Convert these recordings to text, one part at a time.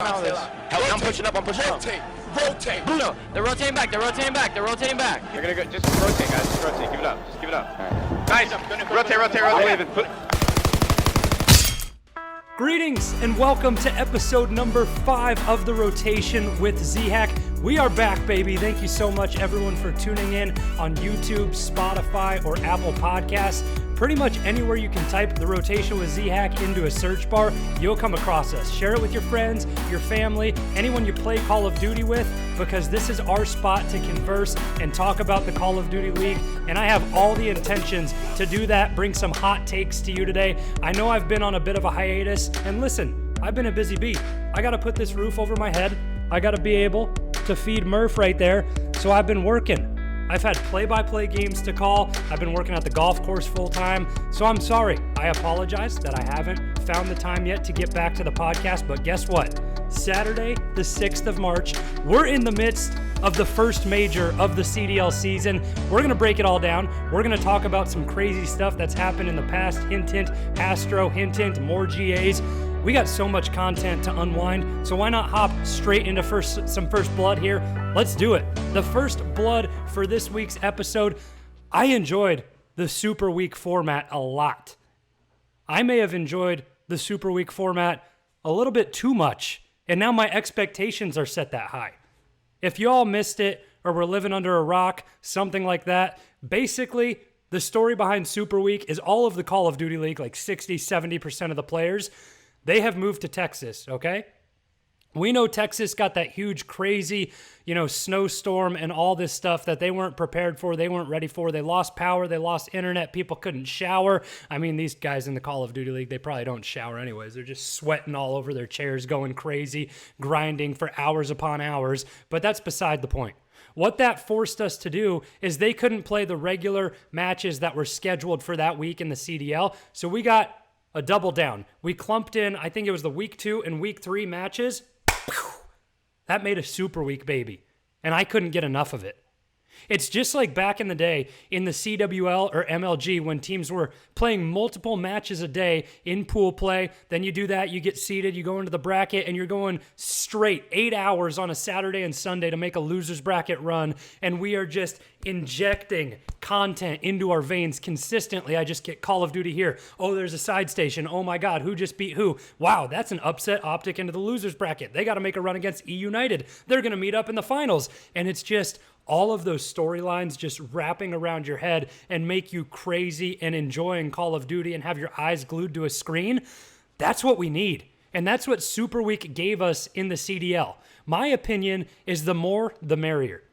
I'm pushing up. Rotate. No, they're rotating back. They're rotating back. You're gonna go. Just rotate, guys. Just rotate. Give it up. Just give it up. Nice. Rotate. Greetings and welcome to episode number 5 of the Rotation with Zhack. We are back, baby. Thank you so much, everyone, for tuning in on YouTube, Spotify, or Apple Podcasts. Pretty much anywhere you can type the Rotation with Zhack into a search bar, you'll come across us. Share it with your friends, your family, anyone you play Call of Duty with, because this is our spot to converse and talk about the Call of Duty League. And I have all the intentions to do that, bring some hot takes to you today. I know I've been on a bit of a hiatus, and listen, I've been a busy bee. I gotta put this roof over my head. I gotta be able to feed Murph right there, so I've been working. I've had play-by-play games to call. I've been working at the golf course full-time, so I'm sorry. I apologize that I haven't found the time yet to get back to the podcast, but guess what? Saturday, the 6th of March, we're in the midst of the first major of the CDL season. We're going to break it all down. We're going to talk about some crazy stuff that's happened in the past. Hint, Astro, hint, more GAs. We got so much content to unwind, so why not hop straight into some first blood here? Let's do it. The first blood for this week's episode. I enjoyed the Super Week format a lot. I may have enjoyed the Super Week format a little bit too much, and now my expectations are set that high. If you all missed it or were living under a rock, something like that, basically the story behind Super Week is all of the Call of Duty League, like 60-70% of the players, they have moved to Texas, okay? We know Texas got that huge, crazy, snowstorm and all this stuff that they weren't prepared for, they weren't ready for. They lost power, they lost internet, people couldn't shower. I mean, these guys in the Call of Duty League, they probably don't shower anyways. They're just sweating all over their chairs, going crazy, grinding for hours upon hours. But that's beside the point. What that forced us to do is they couldn't play the regular matches that were scheduled for that week in the CDL. So we got a double down. We clumped in, I think it was the week 2 and week 3 matches. That made a super week, baby. And I couldn't get enough of it. It's just like back in the day in the CWL or MLG when teams were playing multiple matches a day in pool play. Then you do that, you get seated, you go into the bracket, and you're going straight 8 hours on a Saturday and Sunday to make a loser's bracket run. And we are just injecting content into our veins consistently. I just get Call of Duty here. Oh, there's a side station. Oh my God, who just beat who? Wow, that's an upset optic into the loser's bracket. They got to make a run against E United. They're going to meet up in the finals. And it's just all of those storylines just wrapping around your head and make you crazy and enjoying Call of Duty and have your eyes glued to a screen. That's what we need. And that's what Super Week gave us in the CDL. My opinion is the more, the merrier.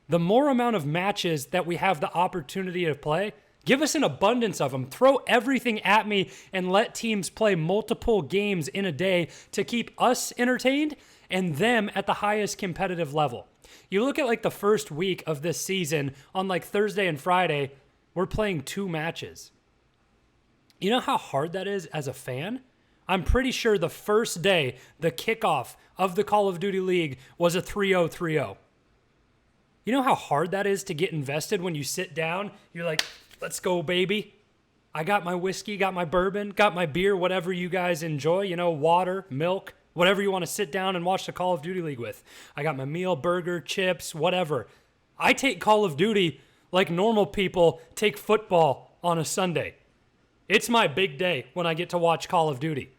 The more amount of matches that we have the opportunity to play, give us an abundance of them. Throw everything at me and let teams play multiple games in a day to keep us entertained and them at the highest competitive level. You look at like the first week of this season on like Thursday and Friday, we're playing 2 matches. You know how hard that is as a fan? I'm pretty sure the first day, the kickoff of the Call of Duty League was a 3-0-3-0. You know how hard that is to get invested when you sit down? You're like, let's go, baby. I got my whiskey, got my bourbon, got my beer, whatever you guys enjoy, water, milk, whatever you want to sit down and watch the Call of Duty League with. I got my meal, burger, chips, whatever. I take Call of Duty like normal people take football on a Sunday. It's my big day when I get to watch Call of Duty.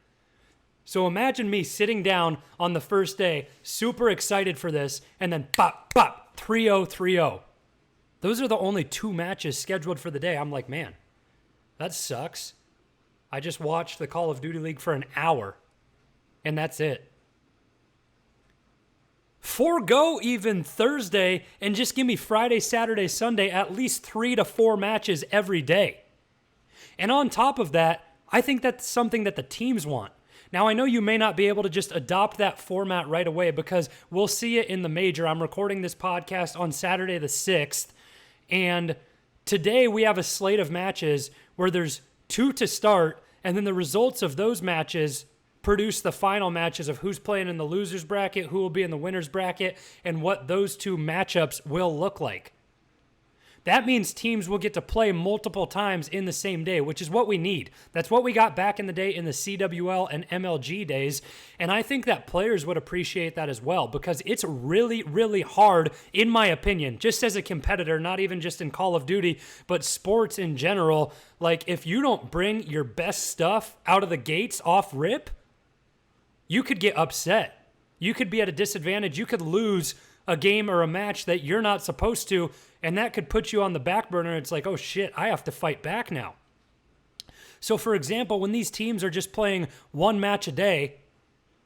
So imagine me sitting down on the first day, super excited for this, and then pop, 3-0-3-0. Those are the only 2 matches scheduled for the day. I'm like, man, that sucks. I just watched the Call of Duty League for an hour. And that's it. Forgo even Thursday and just give me Friday, Saturday, Sunday, at least 3 to 4 matches every day. And on top of that, I think that's something that the teams want. Now, I know you may not be able to just adopt that format right away because we'll see it in the major. I'm recording this podcast on Saturday the 6th, and today we have a slate of matches where there's 2 to start, and then the results of those matches produce the final matches of who's playing in the loser's bracket, who will be in the winner's bracket, and what those 2 matchups will look like. That means teams will get to play multiple times in the same day, which is what we need. That's what we got back in the day in the CWL and MLG days. And I think that players would appreciate that as well, because it's really, really hard, in my opinion, just as a competitor, not even just in Call of Duty, but sports in general. Like, if you don't bring your best stuff out of the gates off rip, you could get upset. You could be at a disadvantage. You could lose a game or a match that you're not supposed to, and that could put you on the back burner. It's like, oh shit, I have to fight back now. So for example, when these teams are just playing one match a day,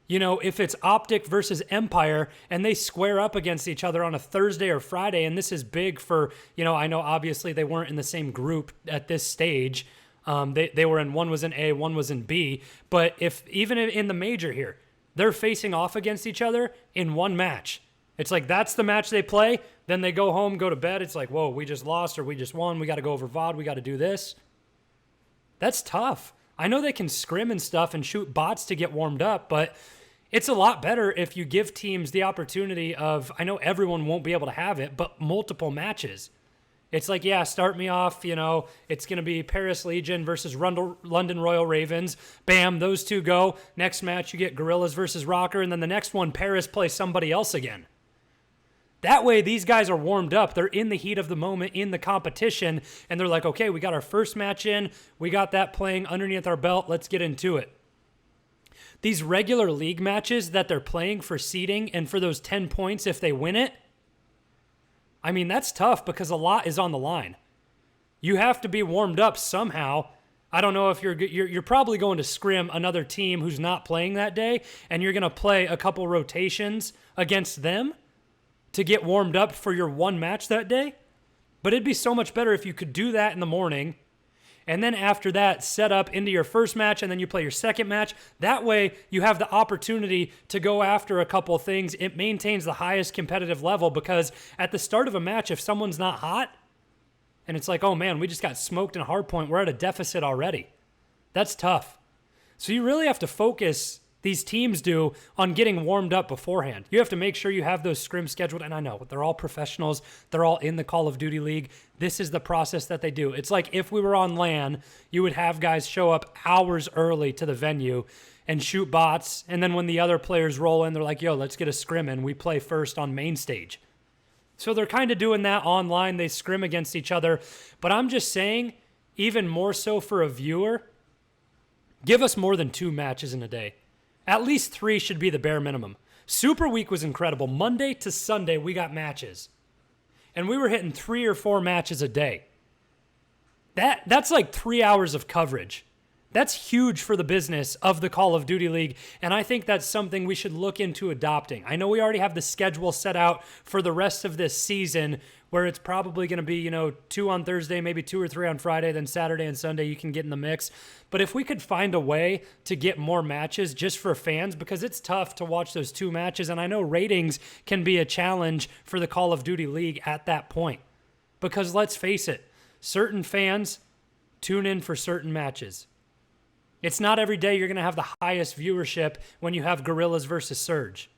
you know, if it's Optic versus Empire and they square up against each other on a Thursday or Friday, and this is big for, you know, I know obviously they weren't in the same group at this stage. They were in, one was in A, one was in B, but if even in the major here, they're facing off against each other in one match. It's like, that's the match they play. Then they go home, go to bed. It's like, whoa, we just lost or we just won. We got to go over VOD. We got to do this. That's tough. I know they can scrim and stuff and shoot bots to get warmed up, but it's a lot better if you give teams the opportunity of, I know everyone won't be able to have it, but multiple matches. It's like, yeah, start me off, you know, it's going to be Paris Legion versus London Royal Ravens. Bam, those two go. Next match, you get Gorillas versus Rocker, and then the next one, Paris plays somebody else again. That way, these guys are warmed up. They're in the heat of the moment in the competition, and they're like, okay, we got our first match in. We got that playing underneath our belt. Let's get into it. These regular league matches that they're playing for seeding and for those 10 points if they win it, I mean, that's tough because a lot is on the line. You have to be warmed up somehow. I don't know if you're probably going to scrim another team who's not playing that day, and you're going to play a couple rotations against them to get warmed up for your one match that day. But it'd be so much better if you could do that in the morning, and then after that, set up into your first match, and then you play your second match. That way, you have the opportunity to go after a couple things. It maintains the highest competitive level, because at the start of a match, if someone's not hot, and it's like, oh man, we just got smoked in hardpoint, we're at a deficit already. That's tough. So you really have to focus, these teams do, on getting warmed up beforehand. You have to make sure you have those scrims scheduled, and I know, they're all professionals, they're all in the Call of Duty League. This is the process that they do. It's like if we were on LAN, you would have guys show up hours early to the venue and shoot bots, and then when the other players roll in, they're like, yo, let's get a scrim in. We play first on main stage. So they're kind of doing that online. They scrim against each other. But I'm just saying, even more so for a viewer, give us more than 2 matches in a day. At least 3 should be the bare minimum. Super Week was incredible. Monday to Sunday, we got matches. And we were hitting 3 or 4 matches a day. That's like 3 hours of coverage. That's huge for the business of the Call of Duty League, and I think that's something we should look into adopting. I know we already have the schedule set out for the rest of this season, where it's probably going to be, 2 on Thursday, maybe 2 or 3 on Friday, then Saturday and Sunday you can get in the mix. But if we could find a way to get more matches just for fans, because it's tough to watch those 2 matches, and I know ratings can be a challenge for the Call of Duty League at that point. Because let's face it, certain fans tune in for certain matches. It's not every day you're going to have the highest viewership when you have Gorillas versus Surge.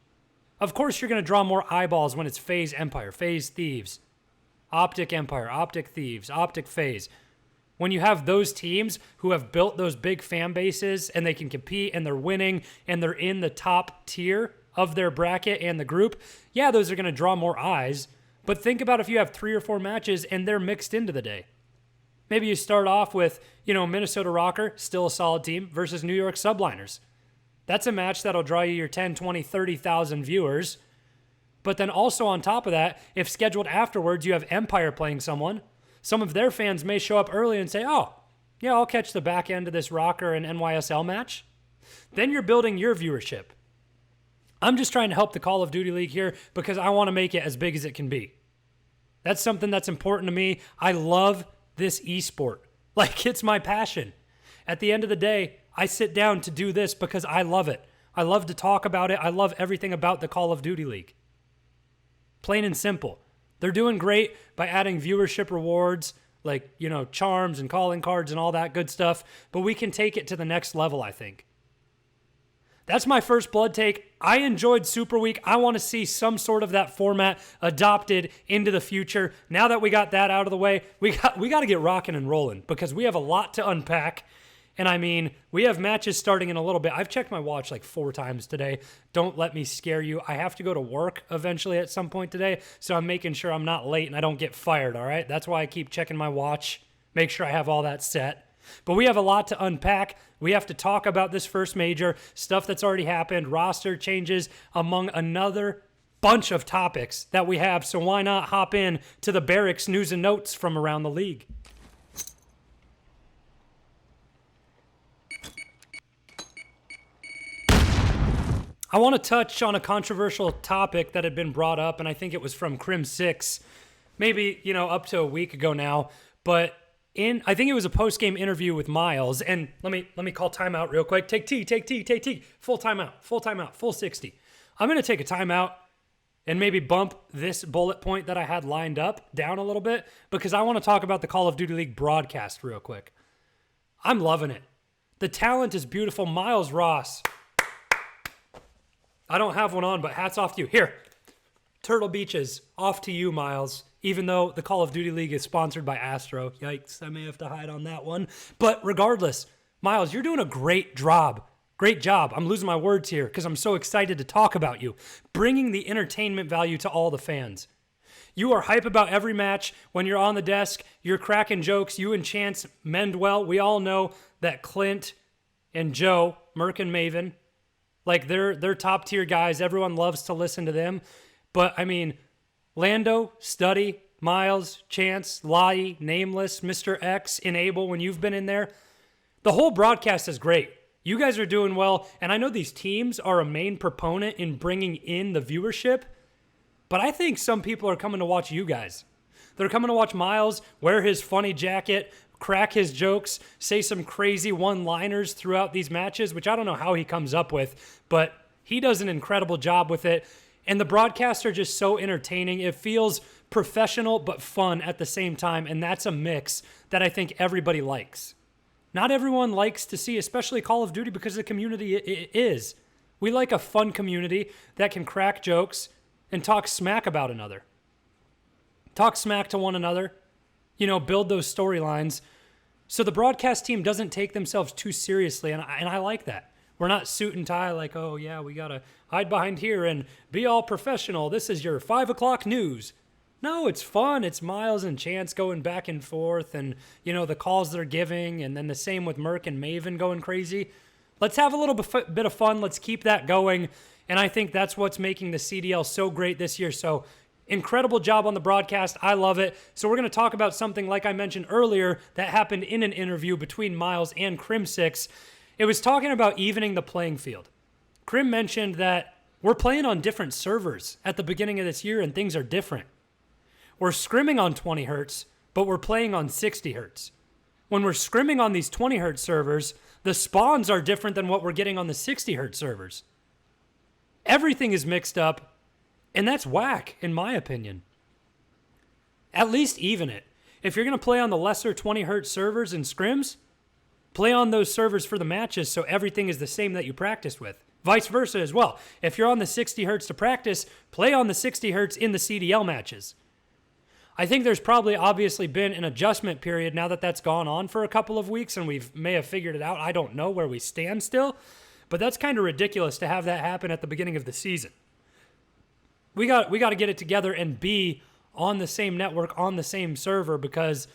Of course, you're going to draw more eyeballs when it's FaZe Empire, FaZe Thieves, Optic Empire, Optic Thieves, Optic FaZe. When you have those teams who have built those big fan bases and they can compete and they're winning and they're in the top tier of their bracket and the group, yeah, those are going to draw more eyes. But think about if you have 3 or 4 matches and they're mixed into the day. Maybe you start off with, Minnesota Rocker, still a solid team, versus New York Subliners. That's a match that'll draw you your 10, 20, 30,000 viewers. But then also on top of that, if scheduled afterwards, you have Empire playing someone, some of their fans may show up early and say, oh, yeah, I'll catch the back end of this Rocker and NYSL match. Then you're building your viewership. I'm just trying to help the Call of Duty League here because I want to make it as big as it can be. That's something that's important to me. I love this esport. Like, it's my passion. At the end of the day, I sit down to do this because I love it. I love to talk about it. I love everything about the Call of Duty League. Plain and simple. They're doing great by adding viewership rewards, like, charms and calling cards and all that good stuff, but we can take it to the next level, I think. that's my first blood take. I enjoyed Super Week. I want to see some sort of that format adopted into the future. Now that we got that out of the way, we got to get rocking and rolling because we have a lot to unpack. And I mean, we have matches starting in a little bit. I've checked my watch like 4 times today. Don't let me scare you. I have to go to work eventually at some point today, so I'm making sure I'm not late and I don't get fired, all right? That's why I keep checking my watch, make sure I have all that set. But we have a lot to unpack. We have to talk about this first major, stuff that's already happened, roster changes, among another bunch of topics that we have. So why not hop in to the Barracks news and notes from around the league? I want to touch on a controversial topic that had been brought up, and I think it was from Crim6, maybe, up to a week ago now. But I think it was a post-game interview with Miles, and let me call timeout real quick. Take T. Full timeout, full 60. I'm going to take a timeout and maybe bump this bullet point that I had lined up down a little bit because I want to talk about the Call of Duty League broadcast real quick. I'm loving it. The talent is beautiful. Miles Ross. I don't have one on, but hats off to you. Here, Turtle Beaches, off to you, Miles. Even though the Call of Duty League is sponsored by Astro. Yikes, I may have to hide on that one. But regardless, Miles, you're doing a great job. Great job. I'm losing my words here because I'm so excited to talk about you. Bringing the entertainment value to all the fans. You are hype about every match. When you're on the desk, you're cracking jokes. You and Chance mend well. We all know that Clint and Joe, Merc and Maven, like they're top tier guys. Everyone loves to listen to them. But I mean, Lando, Studdy, Miles, Chance, Lai, Nameless, Mr. X, Enable, when you've been in there, the whole broadcast is great. You guys are doing well. And I know these teams are a main proponent in bringing in the viewership, but I think some people are coming to watch you guys. They're coming to watch Miles wear his funny jacket, crack his jokes, say some crazy one-liners throughout these matches, which I don't know how he comes up with, but he does an incredible job with it. And the broadcasts are just so entertaining. It feels professional but fun at the same time, and that's a mix that I think everybody likes. Not everyone likes to see, especially Call of Duty, because the community is. We like a fun community that can crack jokes and talk smack about another. Talk smack to one another. Build those storylines. So the broadcast team doesn't take themselves too seriously, and I like that. We're not suit and tie like, oh yeah, we gotta hide behind here and be all professional. This is your 5 o'clock news. No, it's fun. It's Miles and Chance going back and forth and, the calls they're giving, and then the same with Merc and Maven going crazy. Let's have a little bit of fun. Let's keep that going, and I think that's what's making the CDL so great this year. So incredible job on the broadcast. I love it. So we're going to talk about something, like I mentioned earlier, that happened in an interview between Miles and Crim6. It was talking about evening the playing field. Crim mentioned that we're playing on different servers at the beginning of this year, and things are different. We're scrimming on 20 hertz, but we're playing on 60 hertz. When we're scrimming on these 20 hertz servers, the spawns are different than what we're getting on the 60 hertz servers. Everything is mixed up. And that's whack, in my opinion. At least even it. If you're going to play on the lesser 20 hertz servers and scrims, play on those servers for the matches so everything is the same that you practiced with. Vice versa as well. If you're on the 60 hertz to practice, play on the 60 hertz in the CDL matches. I think there's probably obviously been an adjustment period now that that's gone on for a couple of weeks and we may have figured it out. I don't know where we stand still, but that's kind of ridiculous to have that happen at the beginning of the season. We got to get it together and be on the same network, on the same server, because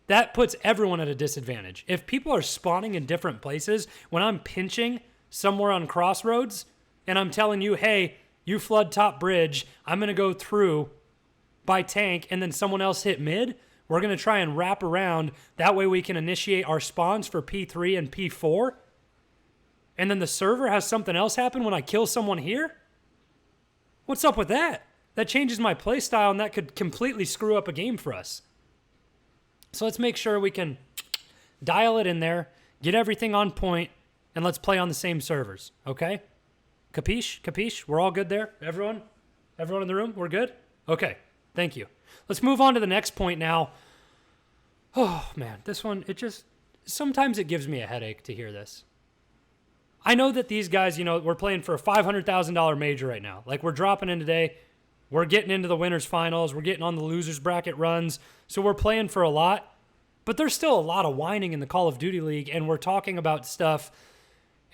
that puts everyone at a disadvantage. If people are spawning in different places, when I'm pinching somewhere on Crossroads and I'm telling you, hey, you flood top bridge, I'm going to go through by tank, and then someone else hit mid, we're going to try and wrap around. That way we can initiate our spawns for P3 and P4. And then the server has something else happen when I kill someone here? What's up with that? That changes my playstyle, and that could completely screw up a game for us. So let's make sure we can dial it in there, get everything on point, and let's play on the same servers, okay? Capiche? Capiche? We're all good there? Everyone? Everyone in the room? We're good? Okay, thank you. Let's move on to the next point now. Oh, man, this one, sometimes it gives me a headache to hear this. I know that these guys, we're playing for a $500,000 major right now. Like, we're dropping in today. We're getting into the winners finals. We're getting on the losers bracket runs. So we're playing for a lot. But there's still a lot of whining in the Call of Duty League, and we're talking about stuff.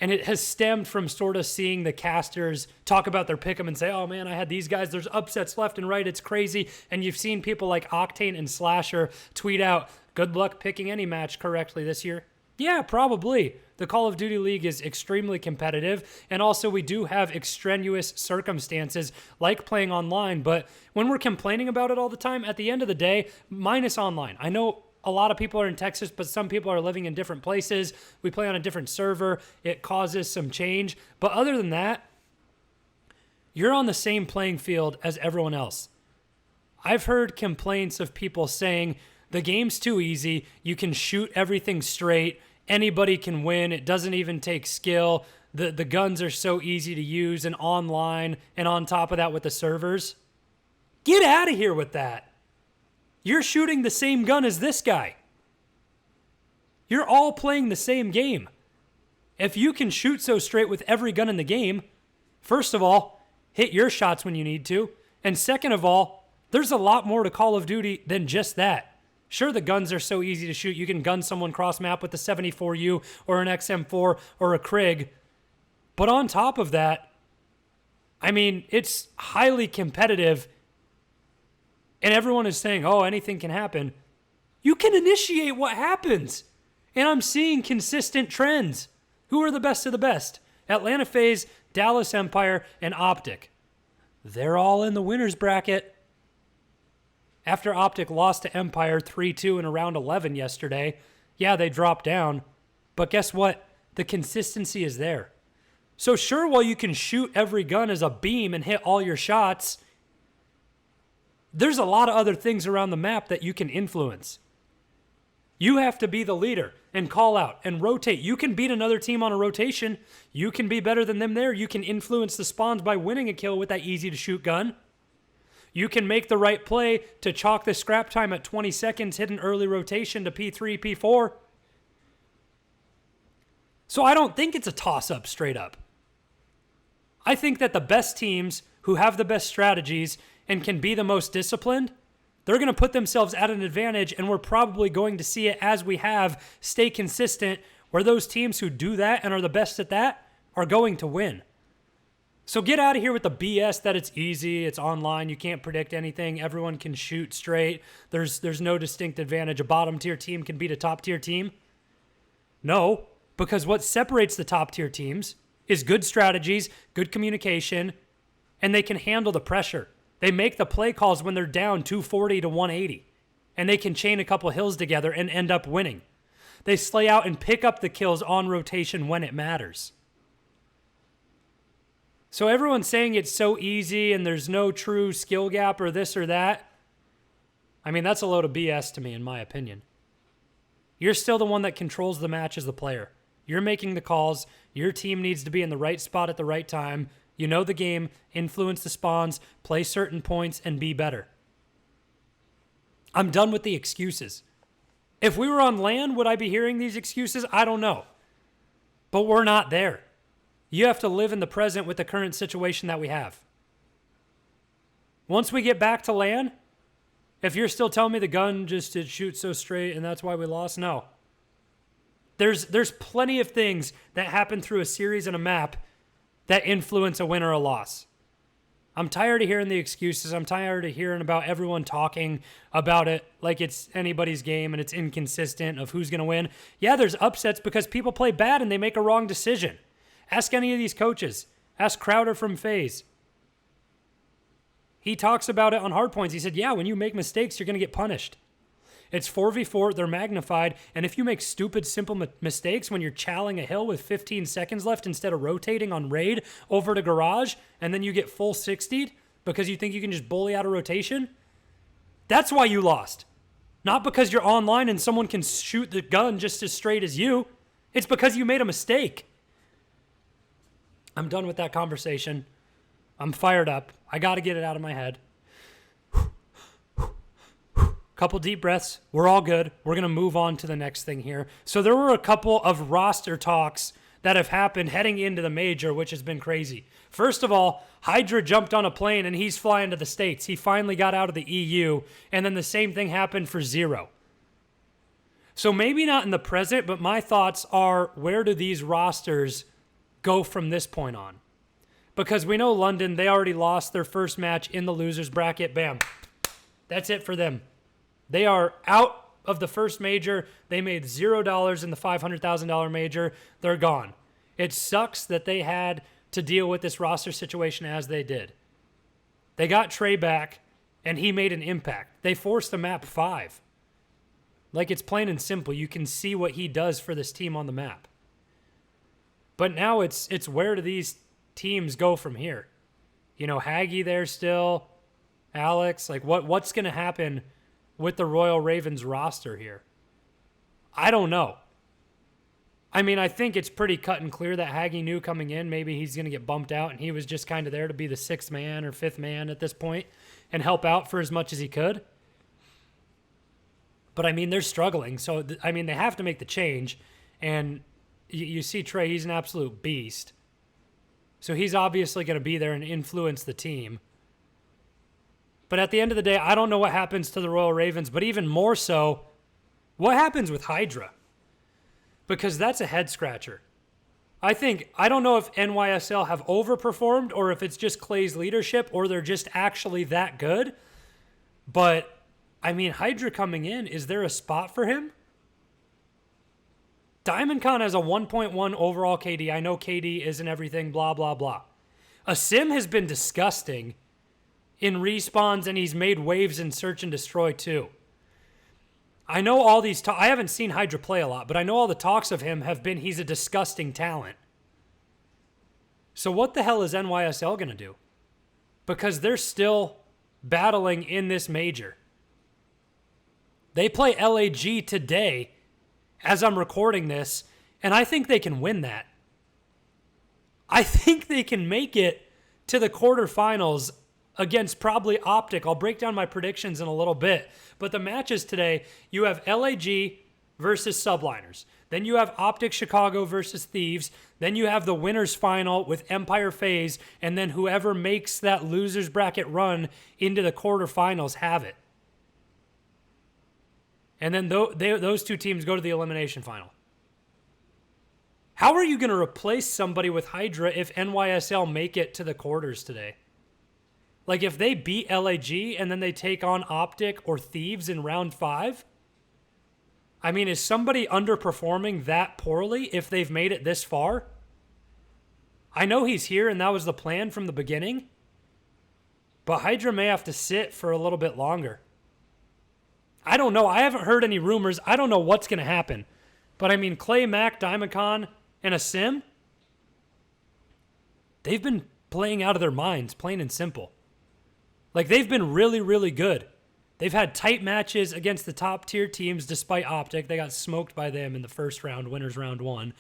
And it has stemmed from sort of seeing the casters talk about their pick'em and say, oh man, I had these guys. There's upsets left and right. It's crazy. And you've seen people like Octane and Slasher tweet out, good luck picking any match correctly this year. Yeah, probably. The Call of Duty League is extremely competitive, and also we do have extraneous circumstances like playing online, but when we're complaining about it all the time, at the end of the day, minus online. I know a lot of people are in Texas, but some people are living in different places. We play on a different server. It causes some change, but other than that, you're on the same playing field as everyone else. I've heard complaints of people saying, the game's too easy, you can shoot everything straight, anybody can win. It doesn't even take skill. The guns are so easy to use and online, and on top of that with the servers. Get out of here with that. You're shooting the same gun as this guy. You're all playing the same game. If you can shoot so straight with every gun in the game, first of all, hit your shots when you need to. And second of all, there's a lot more to Call of Duty than just that. Sure, the guns are so easy to shoot. You can gun someone cross-map with a 74U or an XM4 or a Krig. But on top of that, I mean, it's highly competitive. And everyone is saying, oh, anything can happen. You can initiate what happens. And I'm seeing consistent trends. Who are the best of the best? Atlanta FaZe, Dallas Empire, and Optic. They're all in the winners bracket. After Optic lost to Empire 3-2 in around 11 yesterday, yeah, they dropped down. But guess what? The consistency is there. So sure, while you can shoot every gun as a beam and hit all your shots, there's a lot of other things around the map that you can influence. You have to be the leader and call out and rotate. You can beat another team on a rotation. You can be better than them there. You can influence the spawns by winning a kill with that easy-to-shoot gun. You can make the right play to chalk the scrap time at 20 seconds, hit an early rotation to P3, P4. So I don't think it's a toss-up straight up. I think that the best teams who have the best strategies and can be the most disciplined, they're going to put themselves at an advantage, and we're probably going to see it as we have stay consistent, where those teams who do that and are the best at that are going to win. So get out of here with the BS that it's easy, it's online, you can't predict anything, everyone can shoot straight, there's no distinct advantage, a bottom tier team can beat a top tier team. No, because what separates the top tier teams is good strategies, good communication, and they can handle the pressure. They make the play calls when they're down 240 to 180, and they can chain a couple hills together and end up winning. They slay out and pick up the kills on rotation when it matters. So everyone's saying it's so easy and there's no true skill gap or this or that. I mean, that's a load of BS to me, in my opinion. You're still the one that controls the match as the player. You're making the calls. Your team needs to be in the right spot at the right time. You know the game, influence the spawns, play certain points, and be better. I'm done with the excuses. If we were on LAN, would I be hearing these excuses? I don't know. But we're not there. You have to live in the present with the current situation that we have. Once we get back to LAN, if you're still telling me the gun just did shoot so straight and that's why we lost, no. There's plenty of things that happen through a series and a map that influence a win or a loss. I'm tired of hearing the excuses. I'm tired of hearing about everyone talking about it like it's anybody's game and it's inconsistent of who's going to win. Yeah, there's upsets because people play bad and they make a wrong decision. Ask any of these coaches. Ask Crowder from FaZe. He talks about it on Hardpoints. He said, yeah, when you make mistakes, you're going to get punished. It's 4v4, they're magnified, and if you make stupid, simple mistakes when you're chowing a hill with 15 seconds left instead of rotating on raid over to garage, and then you get full 60'd because you think you can just bully out a rotation, that's why you lost. Not because you're online and someone can shoot the gun just as straight as you. It's because you made a mistake. I'm done with that conversation. I'm fired up. I got to get it out of my head. Couple deep breaths. We're all good. We're going to move on to the next thing here. So there were a couple of roster talks that have happened heading into the major, which has been crazy. First of all, Hydra jumped on a plane and he's flying to the States. He finally got out of the EU, and then the same thing happened for Zero. So maybe not in the present, but my thoughts are, where do these rosters go from this point on? Because we know London, they already lost their first match in the losers bracket. Bam. That's it for them. They are out of the first major. They made $0 in the $500,000 major. They're gone. It sucks that they had to deal with this roster situation as they did. They got Trey back, and he made an impact. They forced the map 5. Like, it's plain and simple. You can see what he does for this team on the map. But now it's where do these teams go from here? You know, Haggy there still, Alex. Like, what's going to happen with the Royal Ravens roster here? I don't know. I mean, I think it's pretty cut and clear that Haggy knew coming in maybe he's going to get bumped out, and he was just kind of there to be the 6th man or 5th man at this point and help out for as much as he could. But, I mean, they're struggling. So, I mean, they have to make the change. And you see Trey, he's an absolute beast. So he's obviously going to be there and influence the team. But at the end of the day, I don't know what happens to the Royal Ravens, but even more so, what happens with Hydra? Because that's a head scratcher. I don't know if NYSL have overperformed or if it's just Clay's leadership or they're just actually that good. But, I mean, Hydra coming in, is there a spot for him? DiamondCon has a 1.1 overall KD. I know KD isn't everything, blah, blah, blah. A sim has been disgusting in respawns, and he's made waves in Search and Destroy too. I know all these I haven't seen Hydra play a lot, but I know all the talks of him have been he's a disgusting talent. So what the hell is NYSL going to do? Because they're still battling in this major. They play LAG today as I'm recording this, and I think they can win that. I think they can make it to the quarterfinals against probably Optic. I'll break down my predictions in a little bit. But the matches today, you have LAG versus Subliners. Then you have Optic Chicago versus Thieves. Then you have the winners final with Empire FaZe. And then whoever makes that losers bracket run into the quarterfinals have it. And then those two teams go to the elimination final. How are you going to replace somebody with Hydra if NYSL make it to the quarters today? Like, if they beat LAG and then they take on Optic or Thieves in round 5? I mean, is somebody underperforming that poorly if they've made it this far? I know he's here and that was the plan from the beginning. But Hydra may have to sit for a little bit longer. I don't know. I haven't heard any rumors. I don't know what's going to happen. But I mean, Clay, Mac, DiamondCon, and a sim, they've been playing out of their minds, plain and simple. Like, they've been really, really good. They've had tight matches against the top tier teams despite Optic. They got smoked by them in the first round, winners round 1.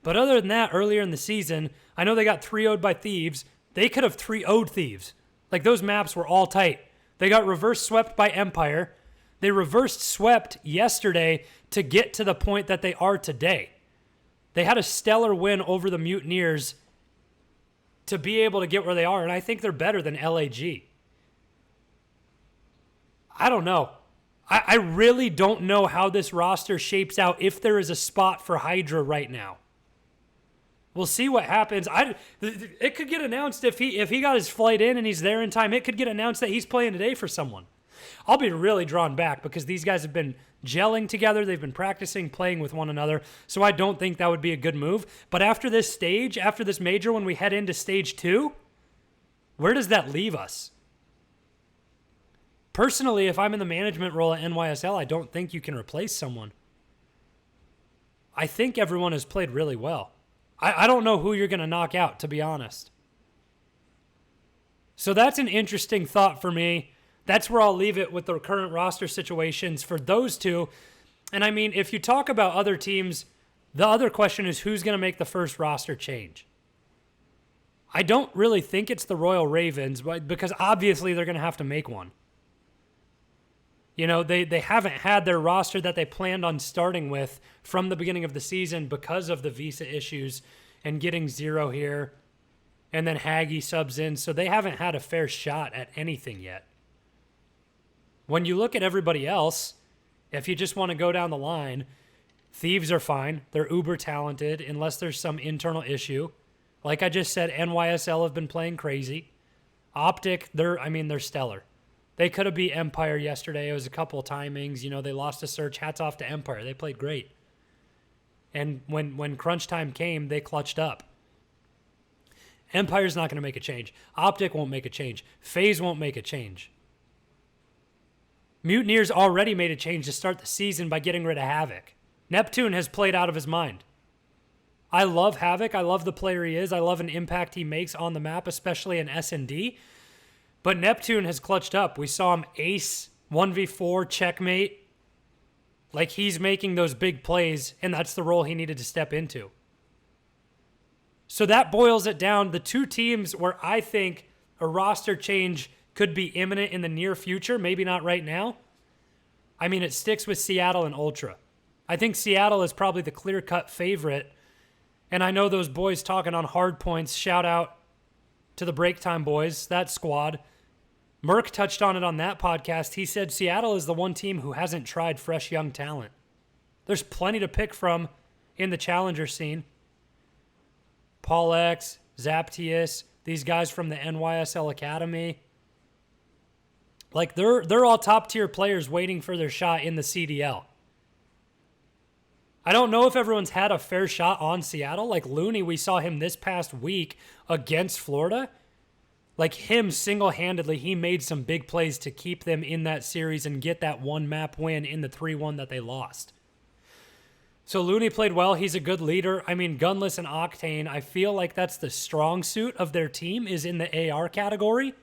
But other than that, earlier in the season, I know they got 3-0'd by Thieves. They could have 3-0'd Thieves. Like, those maps were all tight. They got reverse swept by Empire. They reversed swept yesterday to get to the point that they are today. They had a stellar win over the Mutineers to be able to get where they are, and I think they're better than LAG. I don't know. I really don't know how this roster shapes out if there is a spot for Hydra right now. We'll see what happens. It could get announced if he got his flight in and he's there in time. It could get announced that he's playing today for someone. I'll be really drawn back because these guys have been gelling together. They've been practicing, playing with one another. So I don't think that would be a good move. But after this stage, after this major, when we head into stage 2, where does that leave us? Personally, if I'm in the management role at NYSL, I don't think you can replace someone. I think everyone has played really well. I don't know who you're going to knock out, to be honest. So that's an interesting thought for me. That's where I'll leave it with the current roster situations for those two. And I mean, if you talk about other teams, the other question is who's going to make the first roster change? I don't really think it's the Royal Ravens, because obviously they're going to have to make one. You know, they haven't had their roster that they planned on starting with from the beginning of the season because of the visa issues and getting 0 here. And then Haggy subs in, so they haven't had a fair shot at anything yet. When you look at everybody else, if you just want to go down the line, Thieves are fine. They're uber talented unless there's some internal issue. Like I just said, NYSL have been playing crazy. Optic, they're stellar. They could have beat Empire yesterday. It was a couple of timings. You know, they lost a search. Hats off to Empire. They played great. And when crunch time came, they clutched up. Empire's not going to make a change. Optic won't make a change. FaZe won't make a change. Mutineers already made a change to start the season by getting rid of Havoc. Neptune has played out of his mind. I love Havoc. I love the player he is. I love an impact he makes on the map, especially in S&D. But Neptune has clutched up. We saw him ace 1v4 checkmate. Like he's making those big plays, and that's the role he needed to step into. So that boils it down. The two teams where I think a roster change could be imminent in the near future, maybe not right now. I mean, it sticks with Seattle and Ultra. I think Seattle is probably the clear-cut favorite. And I know those boys talking on hard points. Shout out to the Break Time boys, that squad. Merck touched on it on that podcast. He said Seattle is the one team who hasn't tried fresh young talent. There's plenty to pick from in the challenger scene. Paul X, Zaptius, these guys from the NYSL Academy. Like, they're all top-tier players waiting for their shot in the CDL. I don't know if everyone's had a fair shot on Seattle. Like, Looney, we saw him this past week against Florida. Like, him single-handedly, he made some big plays to keep them in that series and get that one-map win in the 3-1 that they lost. So Looney played well. He's a good leader. I mean, Gunless and Octane, I feel like that's the strong suit of their team is in the AR category.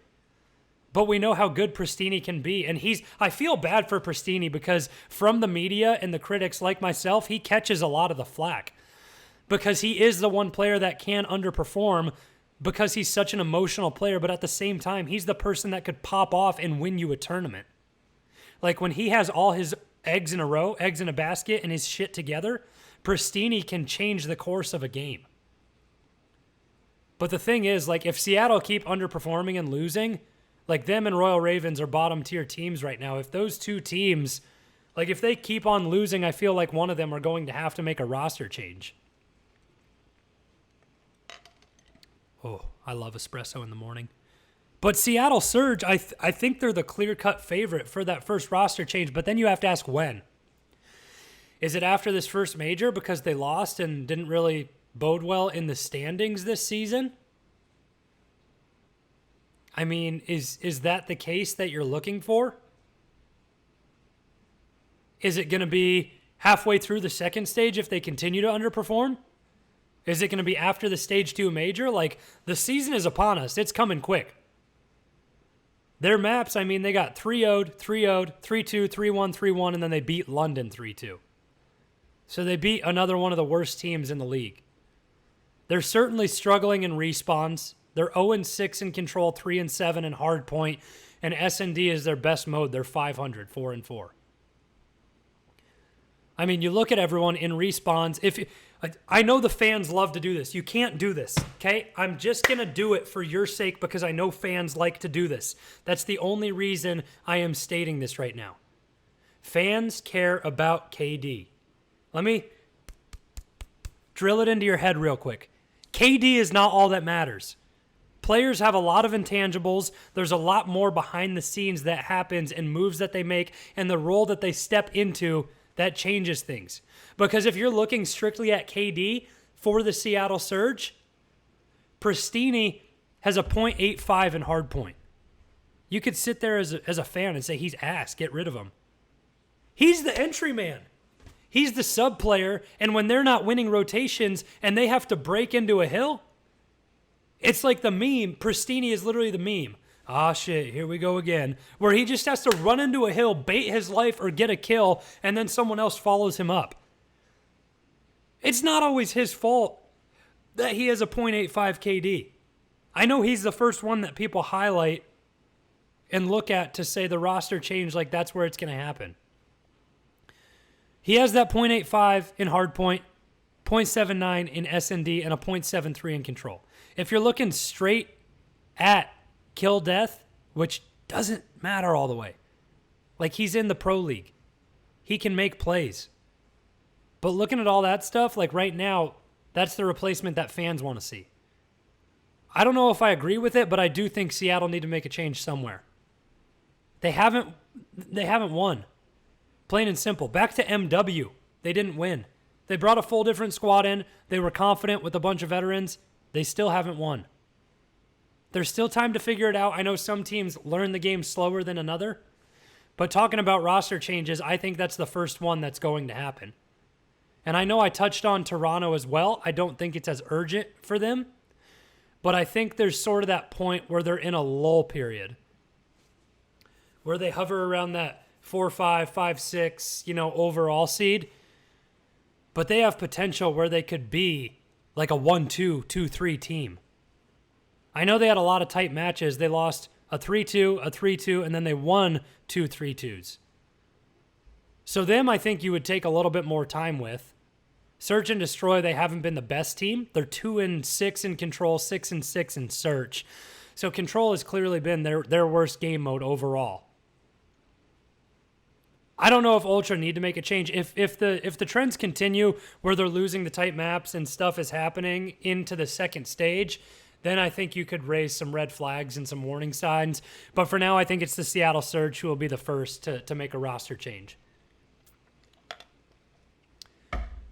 But we know how good Pristini can be. And I feel bad for Pristini because from the media and the critics like myself, he catches a lot of the flack. Because he is the one player that can underperform because he's such an emotional player. But at the same time, he's the person that could pop off and win you a tournament. Like when he has all his eggs in a row, eggs in a basket, and his shit together, Pristini can change the course of a game. But the thing is, like, if Seattle keep underperforming and losing, like them and Royal Ravens are bottom tier teams right now. If those two teams, like if they keep on losing, I feel like one of them are going to have to make a roster change. Oh, I love espresso in the morning. But Seattle Surge, I think they're the clear-cut favorite for that first roster change, but then you have to ask when. Is it after this first major because they lost and didn't really bode well in the standings this season? I mean, is that the case that you're looking for? Is it going to be halfway through the second stage if they continue to underperform? Is it going to be after the stage 2 major? Like, the season is upon us. It's coming quick. Their maps, I mean, they got 3-0'd, 3-0'd, 3-2, 3-1, 3-1, and then they beat London 3-2. So they beat another one of the worst teams in the league. They're certainly struggling in respawns. They're 0-6 in control, 3-7 in hardpoint, and S&D is their best mode. They're 500, 4-4. I mean, you look at everyone in respawns. I know the fans love to do this. You can't do this, okay? I'm just going to do it for your sake because I know fans like to do this. That's the only reason I am stating this right now. Fans care about KD. Let me drill it into your head real quick. KD is not all that matters. Players have a lot of intangibles. There's a lot more behind the scenes that happens and moves that they make and the role that they step into that changes things. Because if you're looking strictly at KD for the Seattle Surge, Pristini has a .85 in hardpoint. You could sit there as a fan and say he's ass, get rid of him. He's the entry man. He's the sub player, and when they're not winning rotations and they have to break into a hill, it's like the meme. Pristini is literally the meme. Ah, shit, here we go again. Where he just has to run into a hill, bait his life, or get a kill, and then someone else follows him up. It's not always his fault that he has a .85 KD. I know he's the first one that people highlight and look at to say the roster change, like that's where it's going to happen. He has that .85 in hardpoint. 0.79 in S&D, and a 0.73 in control. If you're looking straight at kill death, which doesn't matter all the way, like he's in the pro league, he can make plays. But looking at all that stuff, like right now, that's the replacement that fans want to see. I don't know if I agree with it, but I do think Seattle need to make a change somewhere. They haven't won. Plain and simple. Back to MW. They didn't win. They brought a full different squad in. They were confident with a bunch of veterans. They still haven't won. There's still time to figure it out. I know some teams learn the game slower than another, but talking about roster changes, I think that's the first one that's going to happen. And I know I touched on Toronto as well. I don't think it's as urgent for them, but I think there's sort of that point where they're in a lull period, where they hover around that 4-5, 5-6, overall seed. But they have potential where they could be like a 1-2, 2-3 team. I know they had a lot of tight matches. They lost a 3-2, a 3-2, and then they won 2 3-2s. So them, I think you would take a little bit more time with. Search and Destroy, they haven't been the best team. They're 2-6 in Control, 6-6 in Search. So Control has clearly been their worst game mode overall. I don't know if Ultra need to make a change. If the trends continue where they're losing the tight maps and stuff is happening into the second stage, then I think you could raise some red flags and some warning signs. But for now, I think it's the Seattle Surge who will be the first to make a roster change.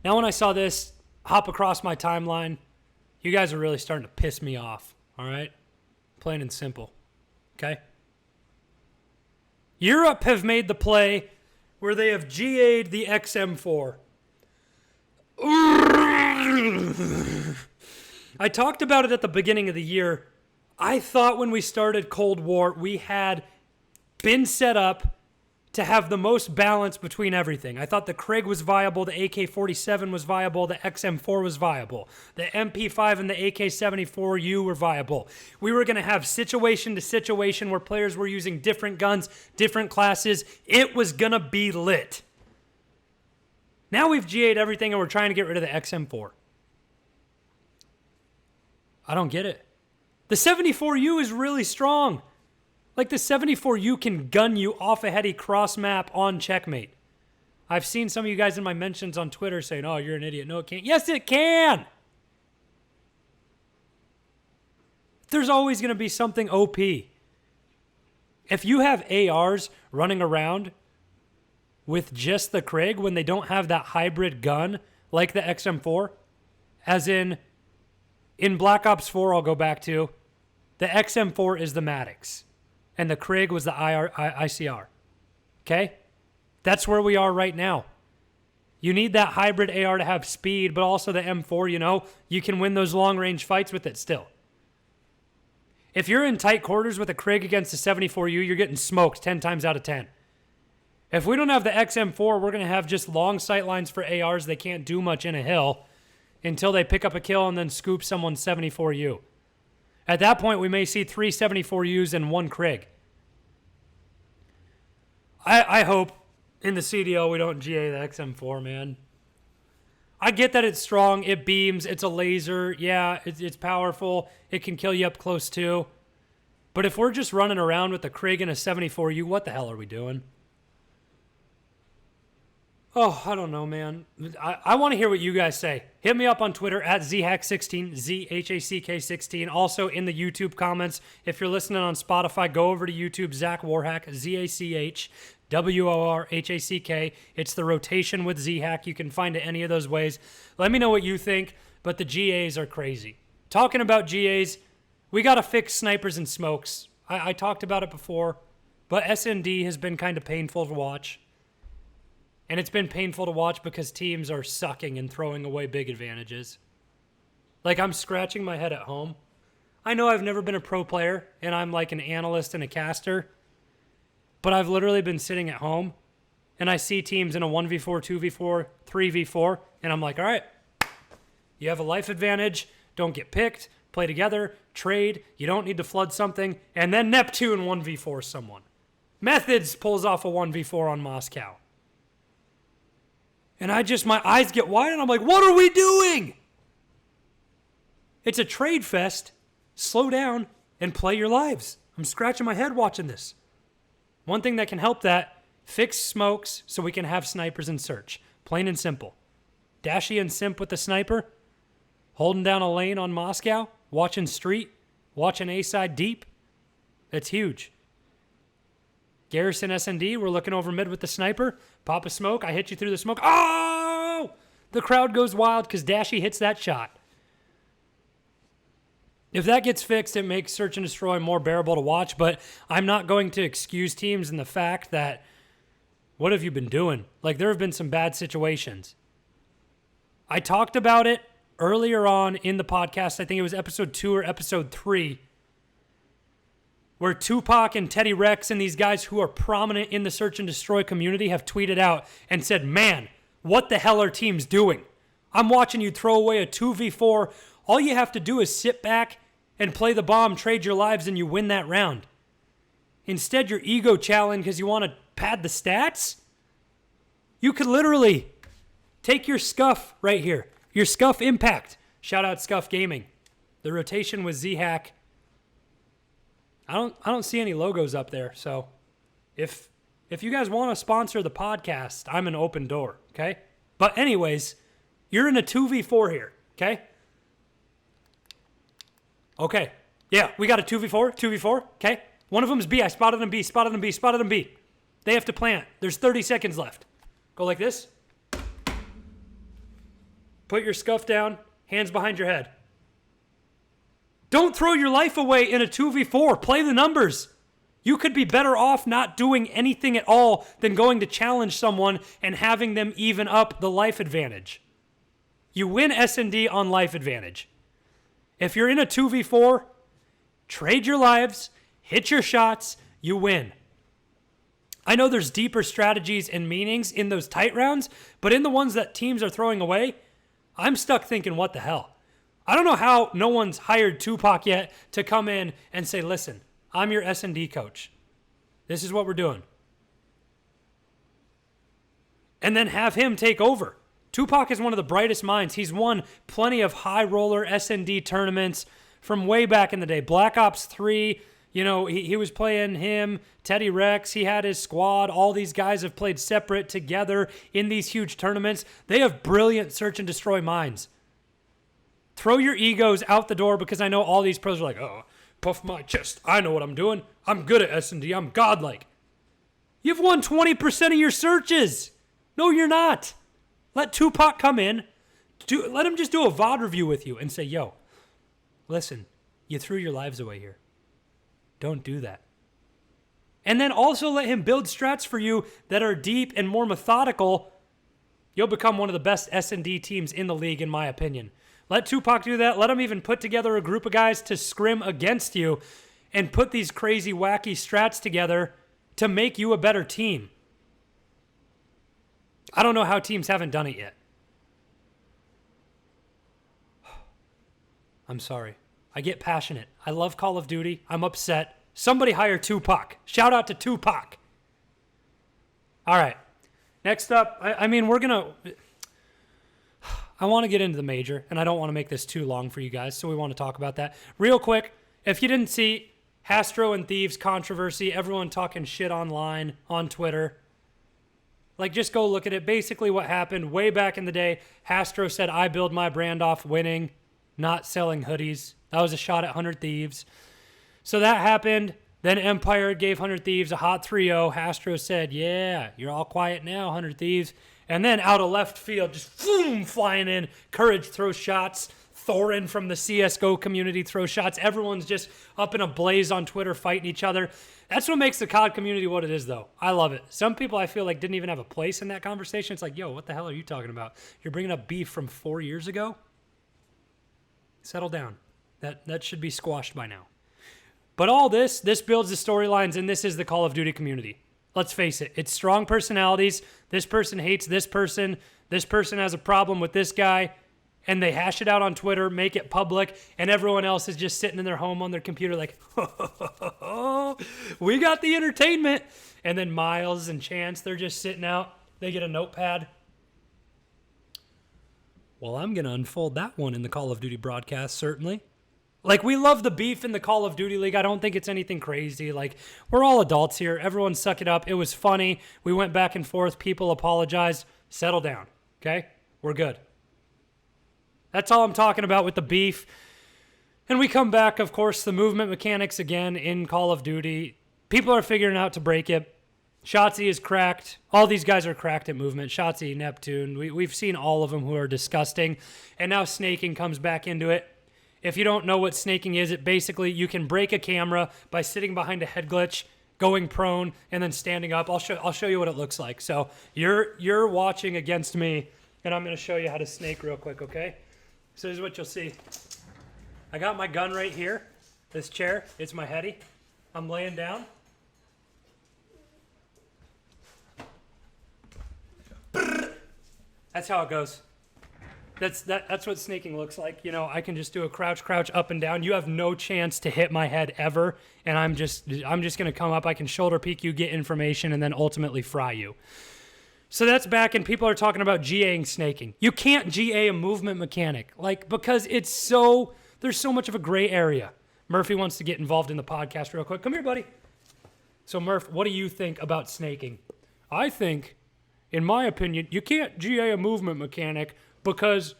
Now, when I saw this hop across my timeline, you guys are really starting to piss me off, all right? Plain and simple, okay? Europe have made the play where they have GA'd the XM4. I talked about it at the beginning of the year. I thought when we started Cold War, we had been set up to have the most balance between everything. I thought the Krig was viable, the AK-47 was viable, the XM4 was viable, the MP5 and the AK-74U were viable. We were going to have situation to situation where players were using different guns, different classes. It was going to be lit. Now we've GA'd everything and we're trying to get rid of the XM4. I don't get it. The 74U is really strong. Like the 74U can gun you off a heady cross map on checkmate. I've seen some of you guys in my mentions on Twitter saying, oh, you're an idiot. No, it can't. Yes, it can. There's always going to be something OP. If you have ARs running around with just the Krig when they don't have that hybrid gun like the XM4, as in Black Ops 4, I'll go back to, the XM4 is the Maddox. And the Krig was the ICR. Okay? That's where we are right now. You need that hybrid AR to have speed, but also the M4, you can win those long-range fights with it still. If you're in tight quarters with a Krig against a 74U, you're getting smoked 10 times out of 10. If we don't have the XM4, we're going to have just long sight lines for ARs. They can't do much in a hill until they pick up a kill and then scoop someone's 74U. At that point, we may see 3 74Us and 1 Krig. I hope in the CDL we don't GA the XM4, man. I get that it's strong, it beams, it's a laser, yeah, it's powerful, it can kill you up close too. But if we're just running around with a Krig and a 74U, what the hell are we doing? Oh, I don't know, man. I want to hear what you guys say. Hit me up on Twitter at Zhack16, ZHACK16. Also in the YouTube comments. If you're listening on Spotify, go over to YouTube, Zach Warhack, ZACHWORHACK. It's the Rotation with Zhack. You can find it any of those ways. Let me know what you think, but the GAs are crazy. Talking about GAs, we got to fix snipers and smokes. I talked about it before, but S&D has been kind of painful to watch. And it's been painful to watch because teams are sucking and throwing away big advantages. Like, I'm scratching my head at home. I know I've never been a pro player, and I'm like an analyst and a caster. But I've literally been sitting at home, and I see teams in a 1v4, 2v4, 3v4, and I'm like, all right, you have a life advantage. Don't get picked. Play together. Trade. You don't need to flood something. And then Neptune 1v4 someone. Methods pulls off a 1v4 on Moscow. And my eyes get wide and I'm like, what are we doing? It's a trade fest. Slow down and play your lives. I'm scratching my head watching this. One thing that can help that, fix smokes so we can have snipers in search. Plain and simple. Dashy and Simp with the sniper, holding down a lane on Moscow, watching street, watching A-side deep. That's huge. Garrison S&D, we're looking over mid with the sniper. Pop a smoke, I hit you through the smoke. Oh! The crowd goes wild because Dashy hits that shot. If that gets fixed, it makes Search and Destroy more bearable to watch, but I'm not going to excuse teams in the fact that, what have you been doing? Like, there have been some bad situations. I talked about it earlier on in the podcast. I think it was episode 2 or episode 3, where Tupac and Teddy Rex and these guys who are prominent in the Search and Destroy community have tweeted out and said, man, what the hell are teams doing? I'm watching you throw away a 2v4. All you have to do is sit back and play the bomb, trade your lives, and you win that round. Instead, you're ego challenged because you want to pad the stats. You could literally take your scuff right here, your scuff impact. Shout out Scuff Gaming. The Rotation with Zhack. I don't see any logos up there, so if you guys want to sponsor the podcast, I'm an open door, okay? But anyways, you're in a 2v4 here, okay? Okay. Yeah, we got a 2v4, okay? One of them's B. I spotted him B, spotted him B, spotted him B. They have to plant. There's 30 seconds left. Go like this. Put your scuff down, hands behind your head. Don't throw your life away in a 2v4. Play the numbers. You could be better off not doing anything at all than going to challenge someone and having them even up the life advantage. You win S&D on life advantage. If you're in a 2v4, trade your lives, hit your shots, you win. I know there's deeper strategies and meanings in those tight rounds, but in the ones that teams are throwing away, I'm stuck thinking, what the hell? I don't know how no one's hired Tupac yet to come in and say, listen, I'm your S&D coach. This is what we're doing. And then have him take over. Tupac is one of the brightest minds. He's won plenty of high roller S&D tournaments from way back in the day. Black Ops 3, you know, he was playing him, Teddy Rex, he had his squad. All these guys have played separate together in these huge tournaments. They have brilliant search and destroy minds. Throw your egos out the door because I know all these pros are like, oh, puff my chest. I know what I'm doing. I'm good at S&D. I'm godlike. You've won 20% of your searches. No, you're not. Let Tupac come in. Let him just do a VOD review with you and say, yo, listen, you threw your lives away here. Don't do that. And then also let him build strats for you that are deep and more methodical. You'll become one of the best S&D teams in the league, in my opinion. Let Tupac do that. Let him even put together a group of guys to scrim against you and put these crazy, wacky strats together to make you a better team. I don't know how teams haven't done it yet. I'm sorry. I get passionate. I love Call of Duty. I'm upset. Somebody hire Tupac. Shout out to Tupac. All right. Next up, I mean, we're going to... I want to get into the major, and I don't want to make this too long for you guys, so we want to talk about that. Real quick, if you didn't see Hastro and Thieves controversy, everyone talking shit online, on Twitter, like, just go look at it. Basically what happened way back in the day, Hastro said, I build my brand off winning, not selling hoodies. That was a shot at 100 Thieves. So that happened. Then Empire gave 100 Thieves a hot 3-0. Hastro said, yeah, you're all quiet now, 100 Thieves. And then out of left field, just boom, flying in. Courage throws shots. Thorin from the CSGO community throws shots. Everyone's just up in a blaze on Twitter fighting each other. That's what makes the COD community what it is, though. I love it. Some people I feel like didn't even have a place in that conversation. It's like, yo, what the hell are you talking about? You're bringing up beef from 4 years ago? Settle down. That should be squashed by now. But all this builds the storylines, and this is the Call of Duty community. Let's face it. It's strong personalities. This person hates this person. This person has a problem with this guy. And they hash it out on Twitter, make it public, and everyone else is just sitting in their home on their computer like, we got the entertainment. And then Miles and Chance, they're just sitting out. They get a notepad. Well, I'm going to unfold that one in the Call of Duty broadcast, certainly. Like, we love the beef in the Call of Duty League. I don't think it's anything crazy. Like, we're all adults here. Everyone suck it up. It was funny. We went back and forth. People apologized. Settle down, okay? We're good. That's all I'm talking about with the beef. And we come back, of course, the movement mechanics again in Call of Duty. People are figuring out to break it. Shotzi is cracked. All these guys are cracked at movement. Shotzi, Neptune. We've seen all of them who are disgusting. And now snaking comes back into it. If you don't know what snaking is, it basically, you can break a camera by sitting behind a head glitch, going prone, and then standing up. I'll show you what it looks like. So you're watching against me, and I'm going to show you how to snake real quick, okay? So this is what you'll see. I got my gun right here, this chair. It's my heady. I'm laying down. That's how it goes. That's what snaking looks like. You know, I can just do a crouch, up and down. You have no chance to hit my head ever, and I'm just going to come up. I can shoulder peek you, get information, and then ultimately fry you. So that's back, and people are talking about GAing snaking. You can't GA a movement mechanic, like, because there's so much of a gray area. Murphy wants to get involved in the podcast real quick. Come here, buddy. So Murph, what do you think about snaking? I think, in my opinion, you can't GA a movement mechanic because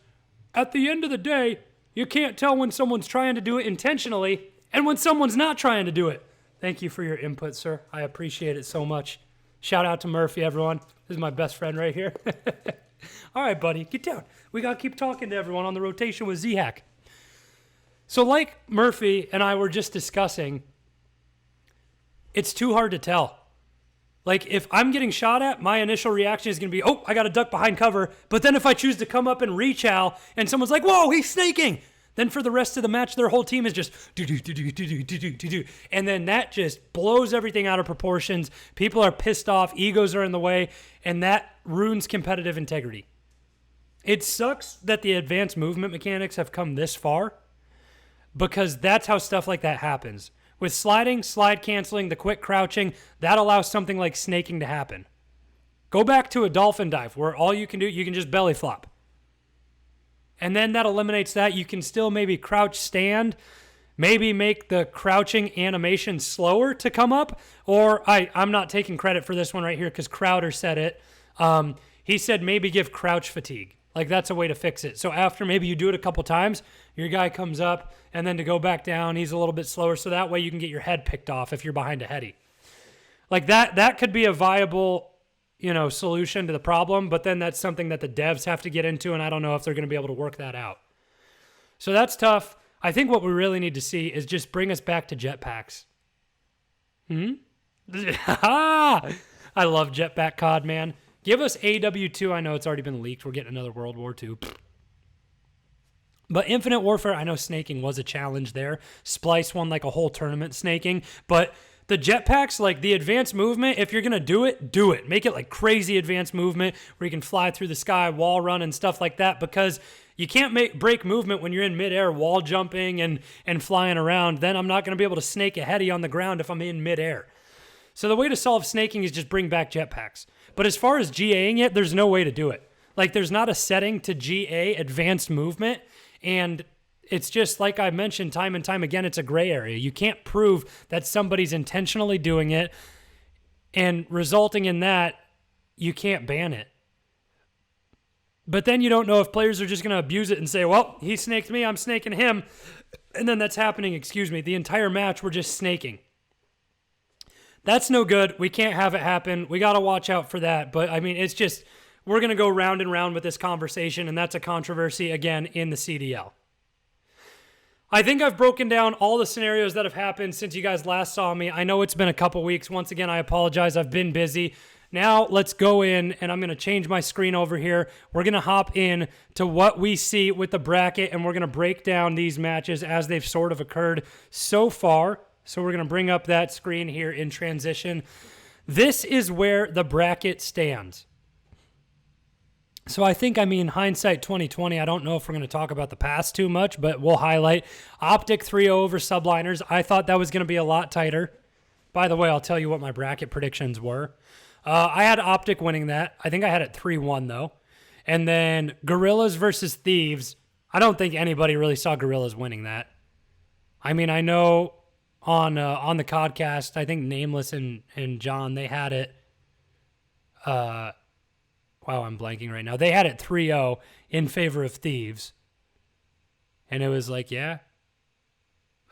at the end of the day, you can't tell when someone's trying to do it intentionally and when someone's not trying to do it. Thank you for your input, sir. I appreciate it so much. Shout out to Murphy, everyone. This is my best friend right here. All right, buddy, get down. We got to keep talking to everyone on the Rotation with Zhack. So like Murphy and I were just discussing, it's too hard to tell. Like, if I'm getting shot at, my initial reaction is going to be, oh, I got to duck behind cover. But then if I choose to come up and rechow and someone's like, whoa, he's snaking, then for the rest of the match, their whole team is just do. And then that just blows everything out of proportions. People are pissed off. Egos are in the way. And that ruins competitive integrity. It sucks that the advanced movement mechanics have come this far because that's how stuff like that happens. With sliding, slide canceling, the quick crouching, that allows something like snaking to happen. Go back to a dolphin dive where all you can do, you can just belly flop. And then that eliminates that. You can still maybe crouch stand, maybe make the crouching animation slower to come up. Or I'm not taking credit for this one right here because Crowder said it. He said maybe give crouch fatigue. Like, that's a way to fix it. So after maybe you do it a couple times, your guy comes up, and then to go back down, he's a little bit slower. So that way you can get your head picked off if you're behind a heady. Like, that could be a viable, solution to the problem. But then that's something that the devs have to get into, and I don't know if they're going to be able to work that out. So that's tough. I think what we really need to see is just bring us back to jetpacks. I love jetpack COD, man. Give us AW2. I know it's already been leaked. We're getting another World War II. But Infinite Warfare, I know snaking was a challenge there. Splice won like a whole tournament snaking. But the jetpacks, like the advanced movement, if you're going to do it, do it. Make it like crazy advanced movement where you can fly through the sky, wall run and stuff like that, because you can't break movement when you're in midair, wall jumping and flying around. Then I'm not going to be able to snake a heady on the ground if I'm in midair. So the way to solve snaking is just bring back jetpacks. But as far as GAing it, there's no way to do it. Like, there's not a setting to GA advanced movement, and it's just like I mentioned time and time again, it's a gray area. You can't prove that somebody's intentionally doing it, and resulting in that, you can't ban it. But then you don't know if players are just going to abuse it and say, well, he snaked me, I'm snaking him, and then that's happening, the entire match we're just snaking. That's no good. We can't have it happen. We got to watch out for that. But, I mean, it's just, we're going to go round and round with this conversation, and that's a controversy, again, in the CDL. I think I've broken down all the scenarios that have happened since you guys last saw me. I know it's been a couple weeks. Once again, I apologize. I've been busy. Now, let's go in, and I'm going to change my screen over here. We're going to hop in to what we see with the bracket, and we're going to break down these matches as they've sort of occurred so far. So we're going to bring up that screen here in transition. This is where the bracket stands. So I think, hindsight 2020, I don't know if we're going to talk about the past too much, but we'll highlight Optic 3-0 over Subliners. I thought that was going to be a lot tighter. By the way, I'll tell you what my bracket predictions were. I had Optic winning that. I think I had it 3-1, though. And then Gorillas versus Thieves. I don't think anybody really saw Gorillas winning that. I mean, I know on the podcast, I think Nameless and John, they had it. Wow, I'm blanking right now. They had it 3-0 in favor of Thieves. And it was like, yeah,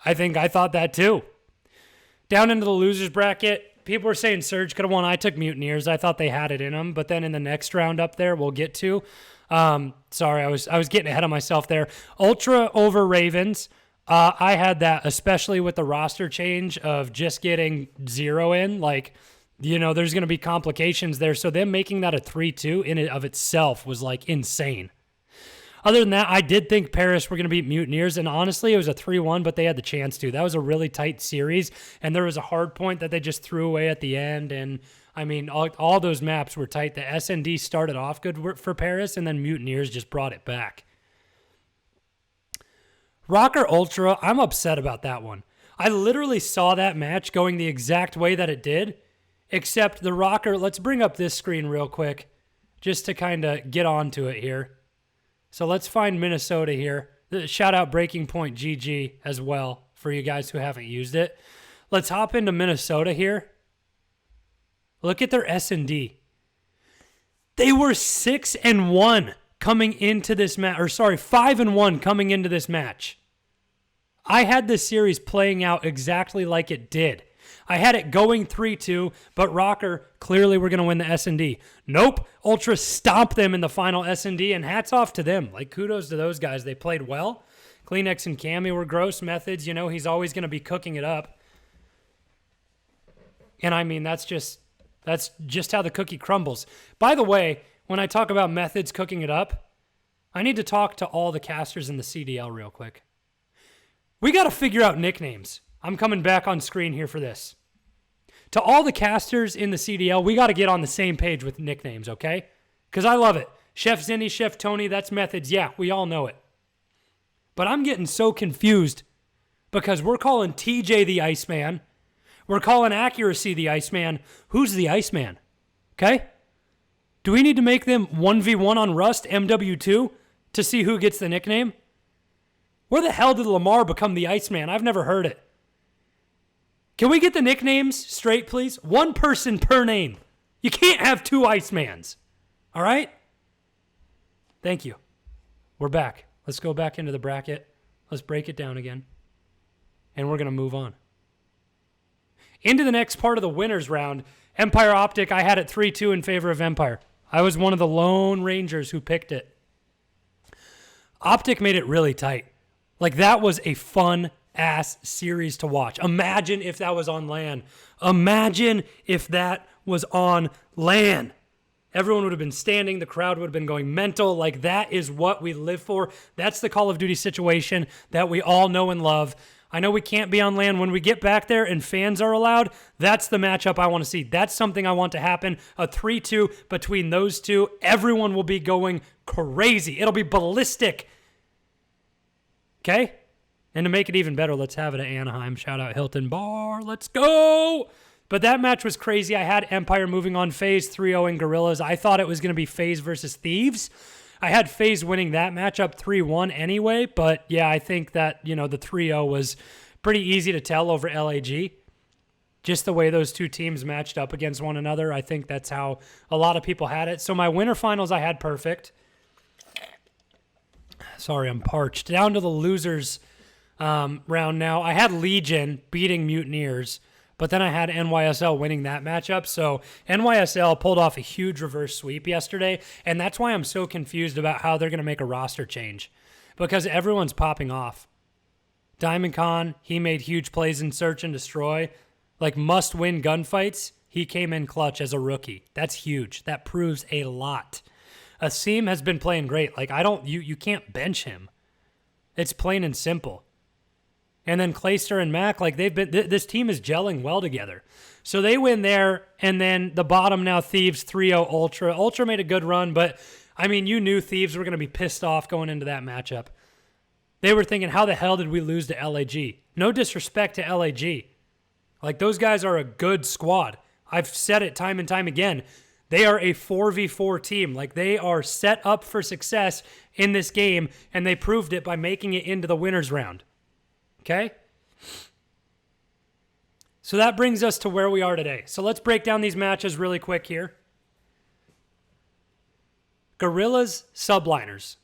I thought that too. Down into the losers bracket, people were saying Surge could have won. I took Mutineers. I thought they had it in them. But then in the next round up there, we'll get to. Sorry, I was getting ahead of myself there. Ultra over Ravens. I had that, especially with the roster change of just getting 0 in. Like, there's going to be complications there. So them making that a 3-2 in and of itself was like insane. Other than that, I did think Paris were going to beat Mutineers, and honestly, it was a 3-1, but they had the chance to. That was a really tight series, and there was a hard point that they just threw away at the end, and I mean, all those maps were tight. The S&D started off good for Paris, and then Mutineers just brought it back. Rocker Ultra, I'm upset about that one. I literally saw that match going the exact way that it did, except the Rocker, let's bring up this screen real quick, just to kind of get onto it here. So let's find Minnesota here. Shout out Breaking Point GG as well for you guys who haven't used it. Let's hop into Minnesota here. Look at their S&D. They were 6-1 coming into this match, or sorry, 5-1 coming into this match. I had this series playing out exactly like it did. I had it going 3-2, but Rocker, clearly we're going to win the S&D. Nope. Ultra stomped them in the final S&D, and hats off to them. Like, kudos to those guys. They played well. Kleenex and Cammy were gross methods. He's always going to be cooking it up. And, I mean, that's just how the cookie crumbles. By the way, when I talk about methods cooking it up, I need to talk to all the casters in the CDL real quick. We got to figure out nicknames. I'm coming back on screen here for this. To all the casters in the CDL, we got to get on the same page with nicknames, okay? Because I love it. Chef Zinni, Chef Tony, that's methods. Yeah, we all know it. But I'm getting so confused because we're calling TJ the Iceman. We're calling Accuracy the Iceman. Who's the Iceman? Okay? Do we need to make them 1v1 on Rust, MW2, to see who gets the nickname? Where the hell did Lamar become the Iceman? I've never heard it. Can we get the nicknames straight, please? One person per name. You can't have two Icemans. All right? Thank you. We're back. Let's go back into the bracket. Let's break it down again. And we're going to move on. Into the next part of the winners round. Empire Optic, I had it 3-2 in favor of Empire. I was one of the lone Rangers who picked it. Optic made it really tight. Like, that was a fun-ass series to watch. Imagine if that was on LAN. Imagine if that was on LAN. Everyone would have been standing. The crowd would have been going mental. Like, that is what we live for. That's the Call of Duty situation that we all know and love. I know we can't be on LAN. When we get back there and fans are allowed, that's the matchup I want to see. That's something I want to happen. A 3-2 between those two. Everyone will be going crazy. It'll be ballistic. Okay? And to make it even better, let's have it at Anaheim. Shout out Hilton Bar. Let's go! But that match was crazy. I had Empire moving on FaZe 3-0 in Gorillas. I thought it was going to be FaZe versus Thieves. I had FaZe winning that matchup 3-1 anyway. But yeah, I think that, the 3-0 was pretty easy to tell over LAG. Just the way those two teams matched up against one another. I think that's how a lot of people had it. So my winter finals, I had perfect. Sorry, I'm parched. Down to the losers round now. I had Legion beating Mutineers, but then I had NYSL winning that matchup. So NYSL pulled off a huge reverse sweep yesterday, and that's why I'm so confused about how they're going to make a roster change, because everyone's popping off. Diamond Khan, he made huge plays in Search and Destroy. Like, must-win gunfights, he came in clutch as a rookie. That's huge. That proves a lot. Asim has been playing great. Like, you can't bench him. It's plain and simple. And then Clayster and Mac, like, this team is gelling well together. So they win there, and then the bottom now, Thieves 3-0 Ultra. Ultra made a good run, but, I mean, you knew Thieves were going to be pissed off going into that matchup. They were thinking, how the hell did we lose to LAG? No disrespect to LAG. Like, those guys are a good squad. I've said it time and time again. They are a 4v4 team. Like, they are set up for success in this game, and they proved it by making it into the winners round. Okay? So that brings us to where we are today. So let's break down these matches really quick here. Gorillas, Subliners.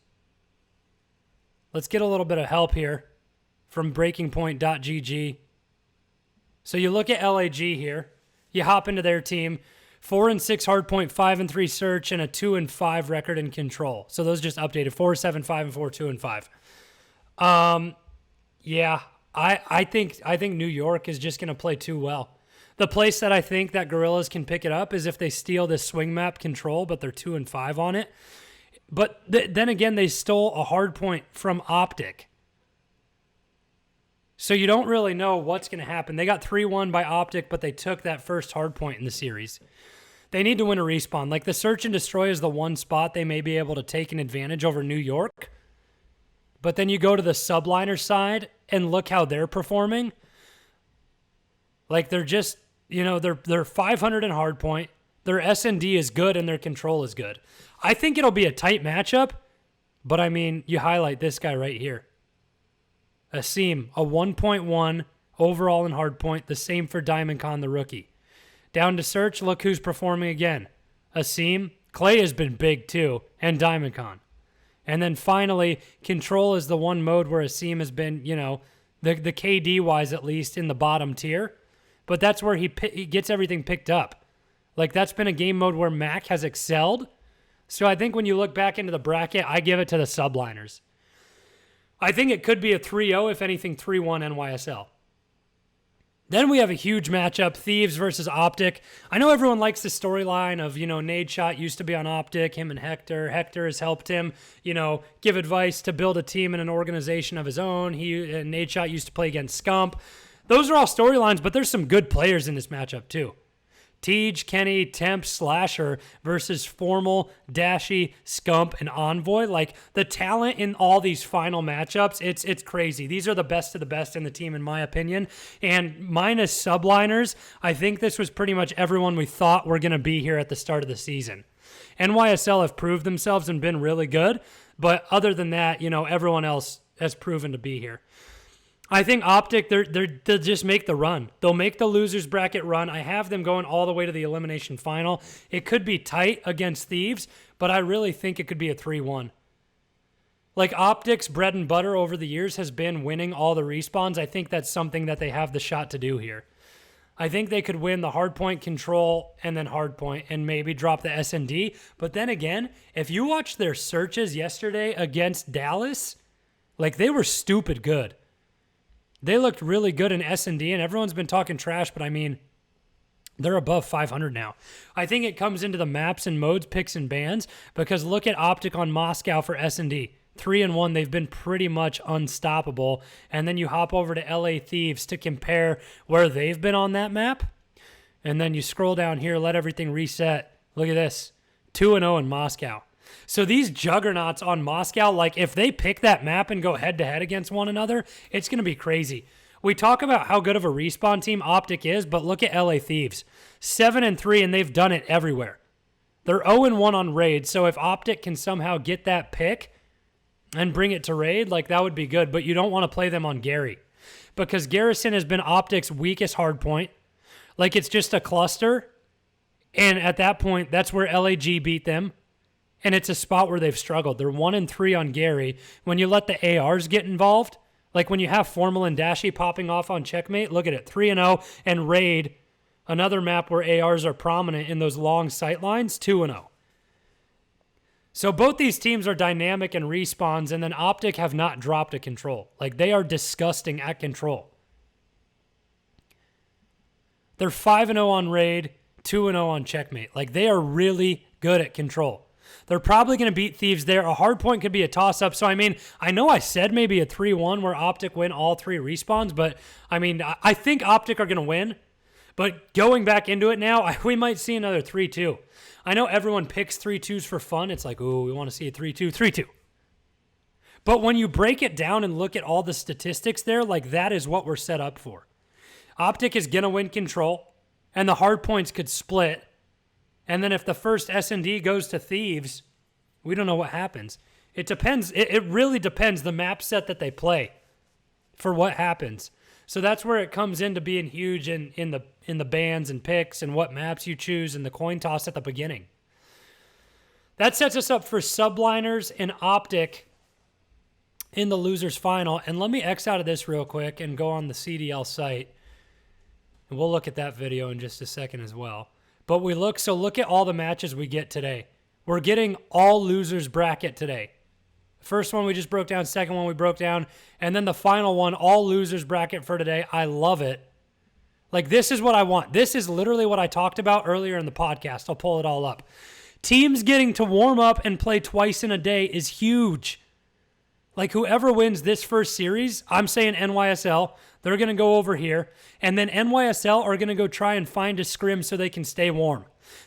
Let's get a little bit of help here from breakingpoint.gg. So you look at LAG here. You hop into their team. 4-6 hardpoint, 5-3 search, and a 2-5 record in control. So those just updated. 4-7, 5, and 4, 2, and 5. Yeah, I think New York is just going to play too well. The place that I think that Gorillas can pick it up is if they steal this swing map control, but they're 2-5 on it. But then again, they stole a hard point from Optic. So you don't really know what's going to happen. They got 3-1 by Optic, but they took that first hard point in the series. They need to win a respawn. Like, the search and destroy is the one spot they may be able to take an advantage over New York. But then you go to the subliner side and look how they're performing. Like, they're just, they're 500 in hardpoint. Their S&D is good and their control is good. I think it'll be a tight matchup, but I mean, you highlight this guy right here. Asim, a 1.1 overall in hardpoint, the same for DiamondCon, the rookie. Down to search, look who's performing again. Asim, Clay has been big too, and DiamondCon. And then finally, control is the one mode where Asim has been, the KD-wise at least, in the bottom tier. But that's where he gets everything picked up. Like, that's been a game mode where Mac has excelled. So I think when you look back into the bracket, I give it to the subliners. I think it could be a 3-0, if anything, 3-1 NYSL. Then we have a huge matchup, Thieves versus Optic. I know everyone likes the storyline of, Nadeshot used to be on Optic, him and Hector. Hector has helped him, give advice to build a team and an organization of his own. Nadeshot used to play against Scump. Those are all storylines, but there's some good players in this matchup too. Tej, Kenny, Temp, Slasher versus Formal, Dashy, Scump, and Envoy. Like, the talent in all these final matchups, it's crazy. These are the best of the best in the team, in my opinion. And minus subliners, I think this was pretty much everyone we thought were going to be here at the start of the season. NYSL have proved themselves and been really good, but other than that, everyone else has proven to be here. I think Optic, they'll just make the run. They'll make the losers bracket run. I have them going all the way to the elimination final. It could be tight against Thieves, but I really think it could be a 3-1. Like, Optic's bread and butter over the years has been winning all the respawns. I think that's something that they have the shot to do here. I think they could win the hardpoint control and then hardpoint and maybe drop the S&D. But then again, if you watch their searches yesterday against Dallas, like, they were stupid good. They looked really good in S&D, and everyone's been talking trash, but I mean, they're above 500 now. I think it comes into the maps and modes, picks, and bans, because look at Optic on Moscow for S&D. 3-1, they've been pretty much unstoppable. And then you hop over to LA Thieves to compare where they've been on that map. And then you scroll down here, let everything reset. Look at this, 2-0 in Moscow. So these juggernauts on Moscow, like, if they pick that map and go head-to-head against one another, it's going to be crazy. We talk about how good of a respawn team Optic is, but look at LA Thieves. 7-3, and they've done it everywhere. They're 0-1 on raid, so if Optic can somehow get that pick and bring it to raid, like, that would be good. But you don't want to play them on Gary, because Garrison has been Optic's weakest hardpoint. Like, it's just a cluster, and at that point, that's where LAG beat them. And it's a spot where they've struggled. They're 1-3 on Gary. When you let the ARs get involved, like when you have Formal and Dashy popping off on Checkmate, look at it, 3-0, and Raid, another map where ARs are prominent in those long sight lines, 2-0. So both these teams are dynamic and respawns, and then Optic have not dropped a control. Like, they are disgusting at control. They're 5-0 on Raid, 2-0 on Checkmate. Like, they are really good at control. They're probably going to beat Thieves there. A hard point could be a toss-up. So, I mean, I know I said maybe a 3-1 where Optic win all three respawns, but, I mean, I think Optic are going to win. But going back into it now, we might see another 3-2. I know everyone picks 3-2s for fun. It's like, ooh, we want to see a 3-2, 3-2. But when you break it down and look at all the statistics there, like, that is what we're set up for. Optic is going to win control, and the hard points could split. And then if the first S&D goes to Thieves, we don't know what happens. It depends. It really depends the map set that they play for what happens. So that's where it comes into being huge in the bans and picks and what maps you choose and the coin toss at the beginning. That sets us up for Subliners and Optic in the losers final. And let me X out of this real quick and go on the CDL site. And we'll look at that video in just a second as well. But look at all the matches we get today. We're getting all losers bracket today. First one we just broke down, second one we broke down, and then the final one, all losers bracket for today. I love it. Like, this is what I want. This is literally what I talked about earlier in the podcast. I'll pull it all up. Teams getting to warm up and play twice in a day is huge. Like, whoever wins this first series, I'm saying NYSL, they're going to go over here, and then NYSL are going to go try and find a scrim so they can stay warm.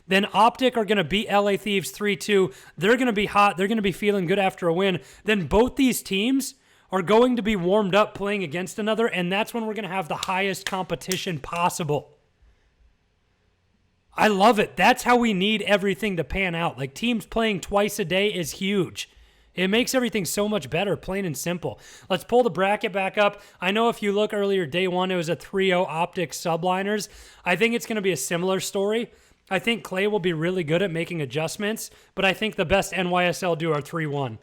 Then Optic are going to beat LA Thieves 3-2. They're going to be hot. They're going to be feeling good after a win. Then both these teams are going to be warmed up playing against another, and that's when we're going to have the highest competition possible. I love it. That's how we need everything to pan out. Like, teams playing twice a day is huge. It makes everything so much better, plain and simple. Let's pull the bracket back up. I know if you look earlier, day one, it was a 3-0 Optic Subliners. I think it's going to be a similar story. I think Clay will be really good at making adjustments, but I think the best NYSL do are 3-1.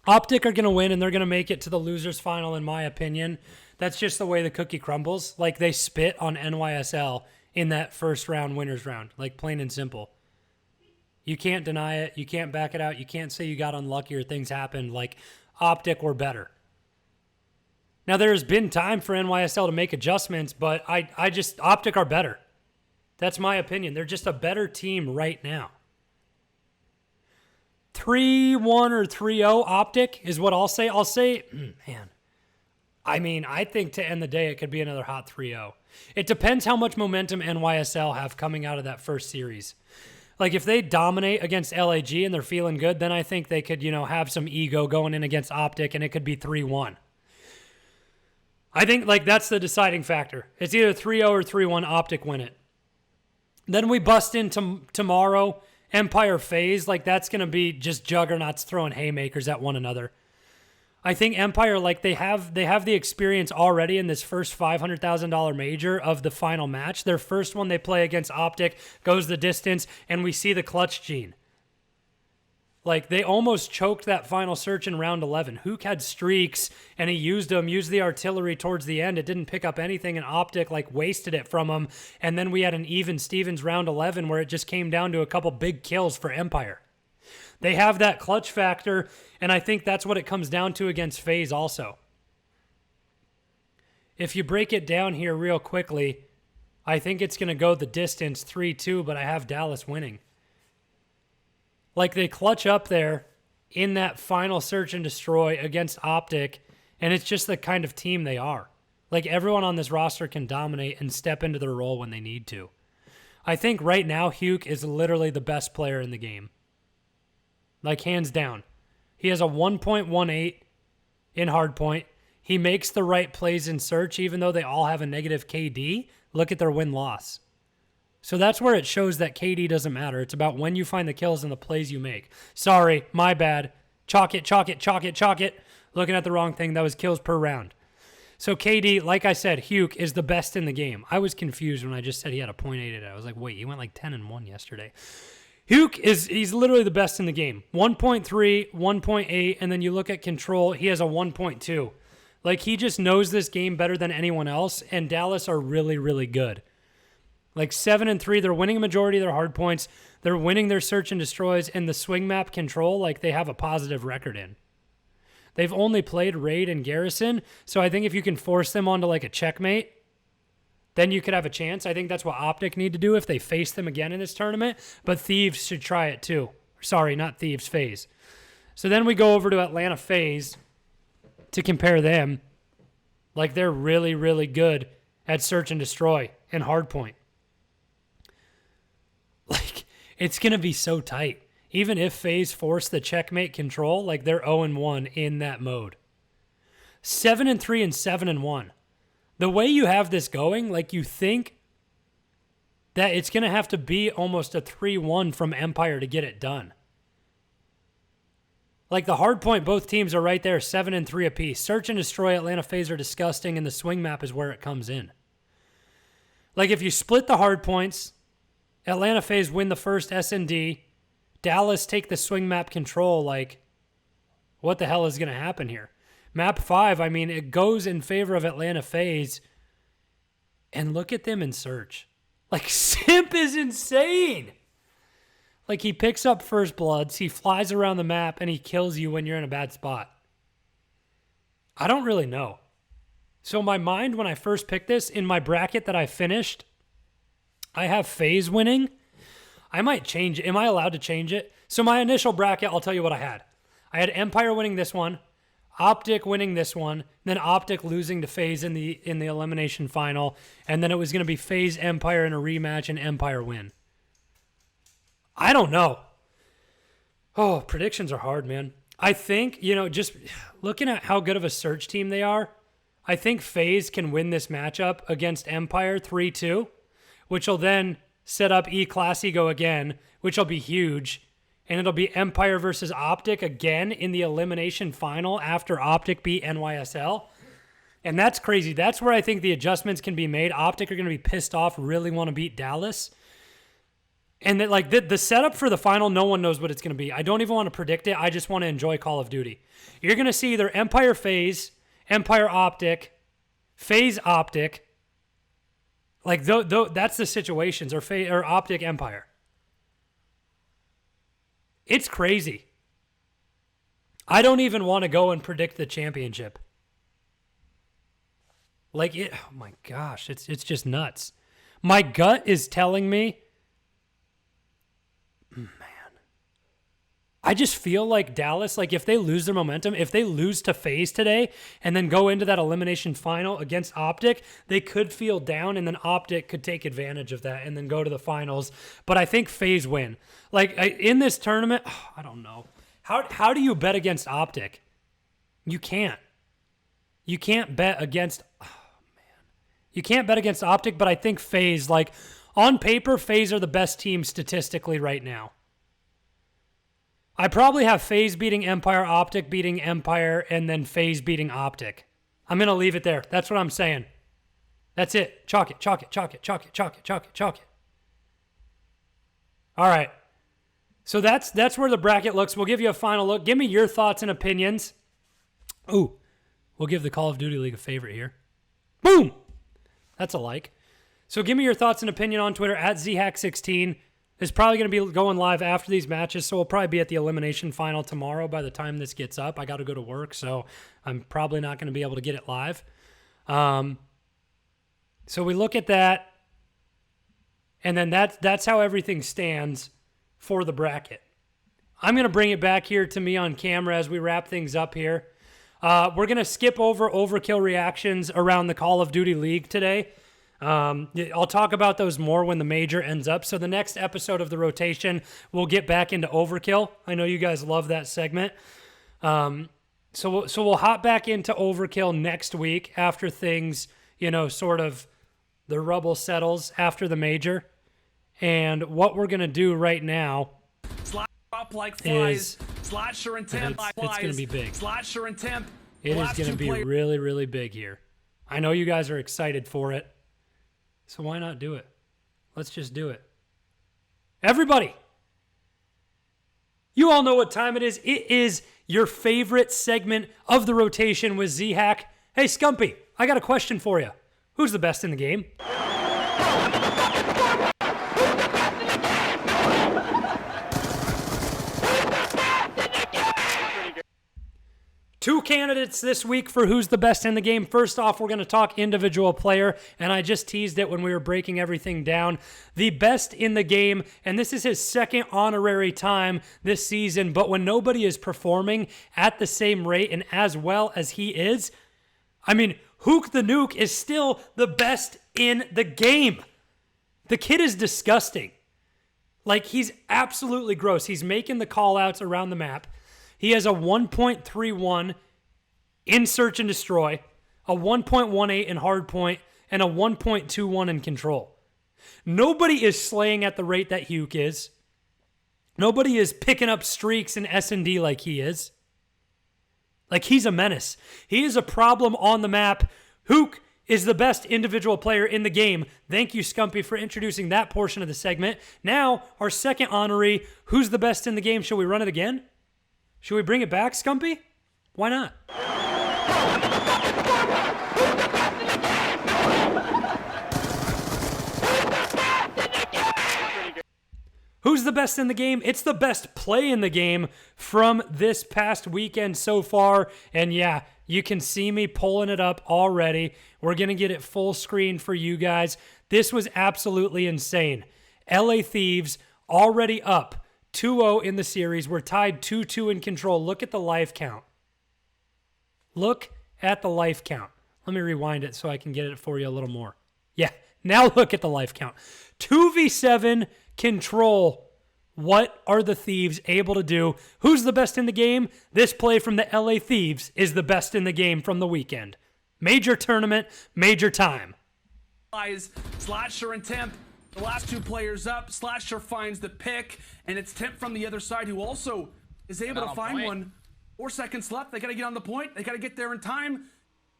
Optic are going to win, and they're going to make it to the losers final, in my opinion. That's just the way the cookie crumbles. Like, they spit on NYSL in that first round, winners round. Like, plain and simple. You can't deny it. You can't back it out. You can't say you got unlucky or things happened. Like, Optic were better. Now, there's been time for NYSL to make adjustments, but I just, Optic are better. That's my opinion. They're just a better team right now. 3-1 or 3-0 Optic is what I'll say. I'll say, man, I mean, I think to end the day, it could be another hot 3-0. It depends how much momentum NYSL have coming out of that first series. Like, if they dominate against LAG and they're feeling good, then I think they could, have some ego going in against Optic, and it could be 3-1. I think, like, that's the deciding factor. It's either 3-0 or 3-1 Optic win it. Then we bust into tomorrow, Empire FaZe. Like, that's going to be just juggernauts throwing haymakers at one another. I think Empire, like, they have the experience already in this first $500,000 major of the final match. Their first one they play against Optic goes the distance, and we see the clutch gene. Like, they almost choked that final search in round 11. Hook had streaks, and he used the artillery towards the end. It didn't pick up anything, and Optic, like, wasted it from him. And then we had an even Stevens round 11 where it just came down to a couple big kills for Empire. They have that clutch factor, and I think that's what it comes down to against FaZe also. If you break it down here real quickly, I think it's going to go the distance 3-2, but I have Dallas winning. Like, they clutch up there in that final search and destroy against Optic, and it's just the kind of team they are. Like, everyone on this roster can dominate and step into their role when they need to. I think right now, Hugh is literally the best player in the game. Like, hands down. He has a 1.18 in hardpoint. He makes the right plays in search, even though they all have a negative KD. Look at their win-loss. So that's where it shows that KD doesn't matter. It's about when you find the kills and the plays you make. Sorry, my bad. Chalk it. Looking at the wrong thing. That was kills per round. So KD, like I said, Hugh is the best in the game. I was confused when I just said he had a 0.8. I was like, wait, he went like 10-1 yesterday. Hugh he's literally the best in the game. 1.3, 1.8, and then you look at control, he has a 1.2. Like, he just knows this game better than anyone else, and Dallas are really, really good. Like, 7-3, they're winning a majority of their hard points. They're winning their search and destroys, and the swing map control, like, they have a positive record in. They've only played Raid and Garrison, so I think if you can force them onto, like, a checkmate, then you could have a chance. I think that's what Optic need to do if they face them again in this tournament, but Thieves should try it too. Sorry, not Thieves, FaZe. So then we go over to Atlanta FaZe to compare them. Like, they're really, really good at search and destroy and hardpoint. Like, it's going to be so tight. Even if FaZe force the checkmate control, like, they're 0-1 in that mode. 7-3 and 7-1. The way you have this going, like, you think that it's going to have to be almost a 3-1 from Empire to get it done. Like the hard point, both teams are right there, 7-3 apiece. Search and Destroy, Atlanta FaZe are disgusting, and the swing map is where it comes in. Like if you split the hard points, Atlanta FaZe win the first S&D, Dallas take the swing map control, like what the hell is going to happen here? Map 5, I mean, it goes in favor of Atlanta FaZe, and look at them in Search. Like Simp is insane. Like, he picks up first bloods, he flies around the map, and he kills you when you're in a bad spot. I don't really know. So my mind, when I first picked this, in my bracket that I finished, I have FaZe winning. I might change it. Am I allowed to change it? So my initial bracket, I'll tell you what I had. I had Empire winning this one, Optic winning this one, then Optic losing to FaZe in the elimination final, and then it was going to be FaZe Empire in a rematch and Empire win. I don't know. Oh, predictions are hard, man. I think, just looking at how good of a Search team they are, I think FaZe can win this matchup against Empire 3-2, which will then set up E-Classico again, which will be huge. And it'll be Empire versus Optic again in the elimination final after Optic beat NYSL. And that's crazy. That's where I think the adjustments can be made. Optic are going to be pissed off, really want to beat Dallas. And that, like, the setup for the final, no one knows what it's going to be. I don't even want to predict it. I just want to enjoy Call of Duty. You're going to see either Empire FaZe, Empire Optic, FaZe Optic. Like, that's the situations, or Optic Empire. It's crazy. I don't even want to go and predict the championship. Like, oh my gosh, it's just nuts. My gut is telling me, I just feel like Dallas, like if they lose their momentum, if they lose to FaZe today and then go into that elimination final against Optic, they could feel down and then Optic could take advantage of that and then go to the finals. But I think FaZe win. Like in this tournament, I don't know. How do you bet against Optic? You can't. You can't bet against, You can't bet against Optic, but I think FaZe, like on paper, FaZe are the best team statistically right now. I probably have FaZe beating Empire, Optic beating Empire, and then FaZe beating Optic. I'm going to leave it there. That's what I'm saying. That's it. Chalk it, chalk it, chalk it, chalk it, chalk it, chalk it, chalk it. All right. So that's where the bracket looks. We'll give you a final look. Give me your thoughts and opinions. Ooh, we'll give the Call of Duty League a favorite here. Boom! That's a like. So give me your thoughts and opinion on Twitter at ZHack16. It's probably going to be going live after these matches, so we'll probably be at the elimination final tomorrow by the time this gets up. I got to go to work, so I'm probably not going to be able to get it live. So we look at that, and then that's how everything stands for the bracket. I'm going to bring it back here to me on camera as we wrap things up here. We're going to skip over overkill reactions around the Call of Duty League today. I'll talk about those more when the major ends up. So the next episode of the rotation, we'll get back into overkill. I know you guys love that segment. So we'll hop back into overkill next week after things, sort of the rubble settles after the major. And what we're going to do right now Up like flies. is Slasher and temp it's going to be big. Slasher and temp. It is going to be really, really big here. I know you guys are excited for it. So why not do it? Let's just do it. Everybody, you all know what time it is. It is your favorite segment of the rotation with ZHack. Hey, Scumpy, I got a question for you. Who's the best in the game? Two candidates this week for who's the best in the game. First off, we're going to talk individual player, and I just teased it when we were breaking everything down. The best in the game, and this is his second honorary time this season, but when nobody is performing at the same rate and as well as he is, I mean, Hook the Nuke is still the best in the game. The kid is disgusting. Like, he's absolutely gross. He's making the call-outs around the map. He has a 1.31 in Search and Destroy, a 1.18 in Hardpoint, and a 1.21 in Control. Nobody is slaying at the rate that Hugh is. Nobody is picking up streaks in S&D like he is. Like, he's a menace. He is a problem on the map. Hook is the best individual player in the game. Thank you, Scumpy, for introducing that portion of the segment. Now, our second honoree, who's the best in the game? Shall we run it again? Should we bring it back, Scumpy? Why not? Who's the best in the game? It's the best play in the game from this past weekend so far. And yeah, you can see me pulling it up already. We're going to get it full screen for you guys. This was absolutely insane. LA Thieves already up 2-0 in the series. We're tied 2-2 in control. Look at the life count. Look at the life count. Let me rewind it so I can get it for you a little more. Yeah, now look at the life count. 2v7 control. What are the Thieves able to do? Who's the best in the game? This play from the LA Thieves is the best in the game from the weekend. Major tournament, major time. Slasher and Temp, the last two players up. Slasher finds the pick, and it's Temp from the other side who also is able to find one. 4 seconds left. They got to get on the point. They got to get there in time.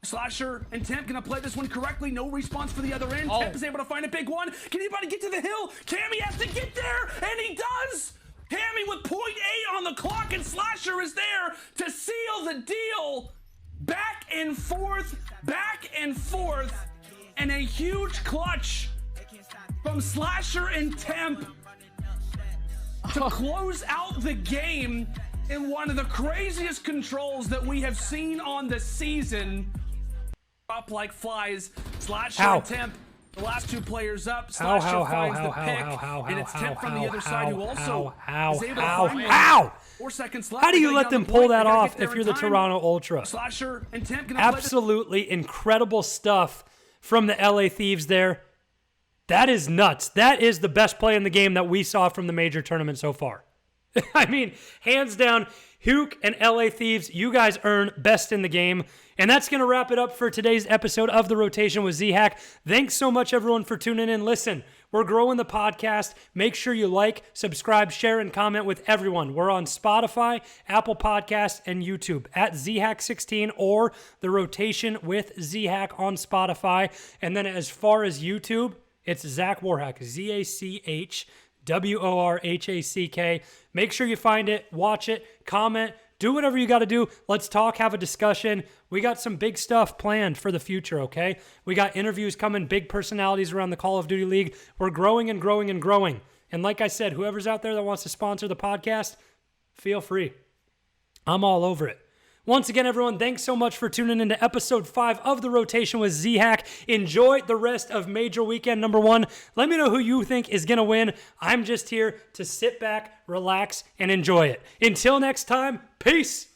Slasher and Temp gonna play this one correctly. No response for the other end. Temp is able to find a big one. Can anybody get to the hill? Cammy has to get there, and he does. Cammy with 0.8 on the clock, and Slasher is there to seal the deal. Back and forth, and a huge clutch from Slasher and Temp to close out the game in one of the craziest controls that we have seen on the season. Up like flies. Slasher and Temp, the last two players up. Slasher finds the pick, and it's Temp from the other side who also is able to find one. 4 seconds left. How do you let them pull that off if you're the Toronto Ultra? Slasher and Temp gonna absolutely incredible stuff from the LA Thieves there. That is nuts. That is the best play in the game that we saw from the major tournament so far. I mean, hands down, Hook and LA Thieves, you guys earn best in the game. And that's going to wrap it up for today's episode of The Rotation with Zhack. Thanks so much, everyone, for tuning in. Listen, we're growing the podcast. Make sure you like, subscribe, share, and comment with everyone. We're on Spotify, Apple Podcasts, and YouTube at Zhack16 or The Rotation with Zhack on Spotify. And then as far as YouTube, it's Zach Warhack, ZACHWORHACK. Make sure you find it, watch it, comment, do whatever you got to do. Let's talk, have a discussion. We got some big stuff planned for the future, okay? We got interviews coming, big personalities around the Call of Duty League. We're growing and growing and growing. And like I said, whoever's out there that wants to sponsor the podcast, feel free. I'm all over it. Once again, everyone, thanks so much for tuning into episode 5 of The Rotation with Zhack. Enjoy the rest of Major Weekend number 1. Let me know who you think is going to win. I'm just here to sit back, relax, and enjoy it. Until next time, peace.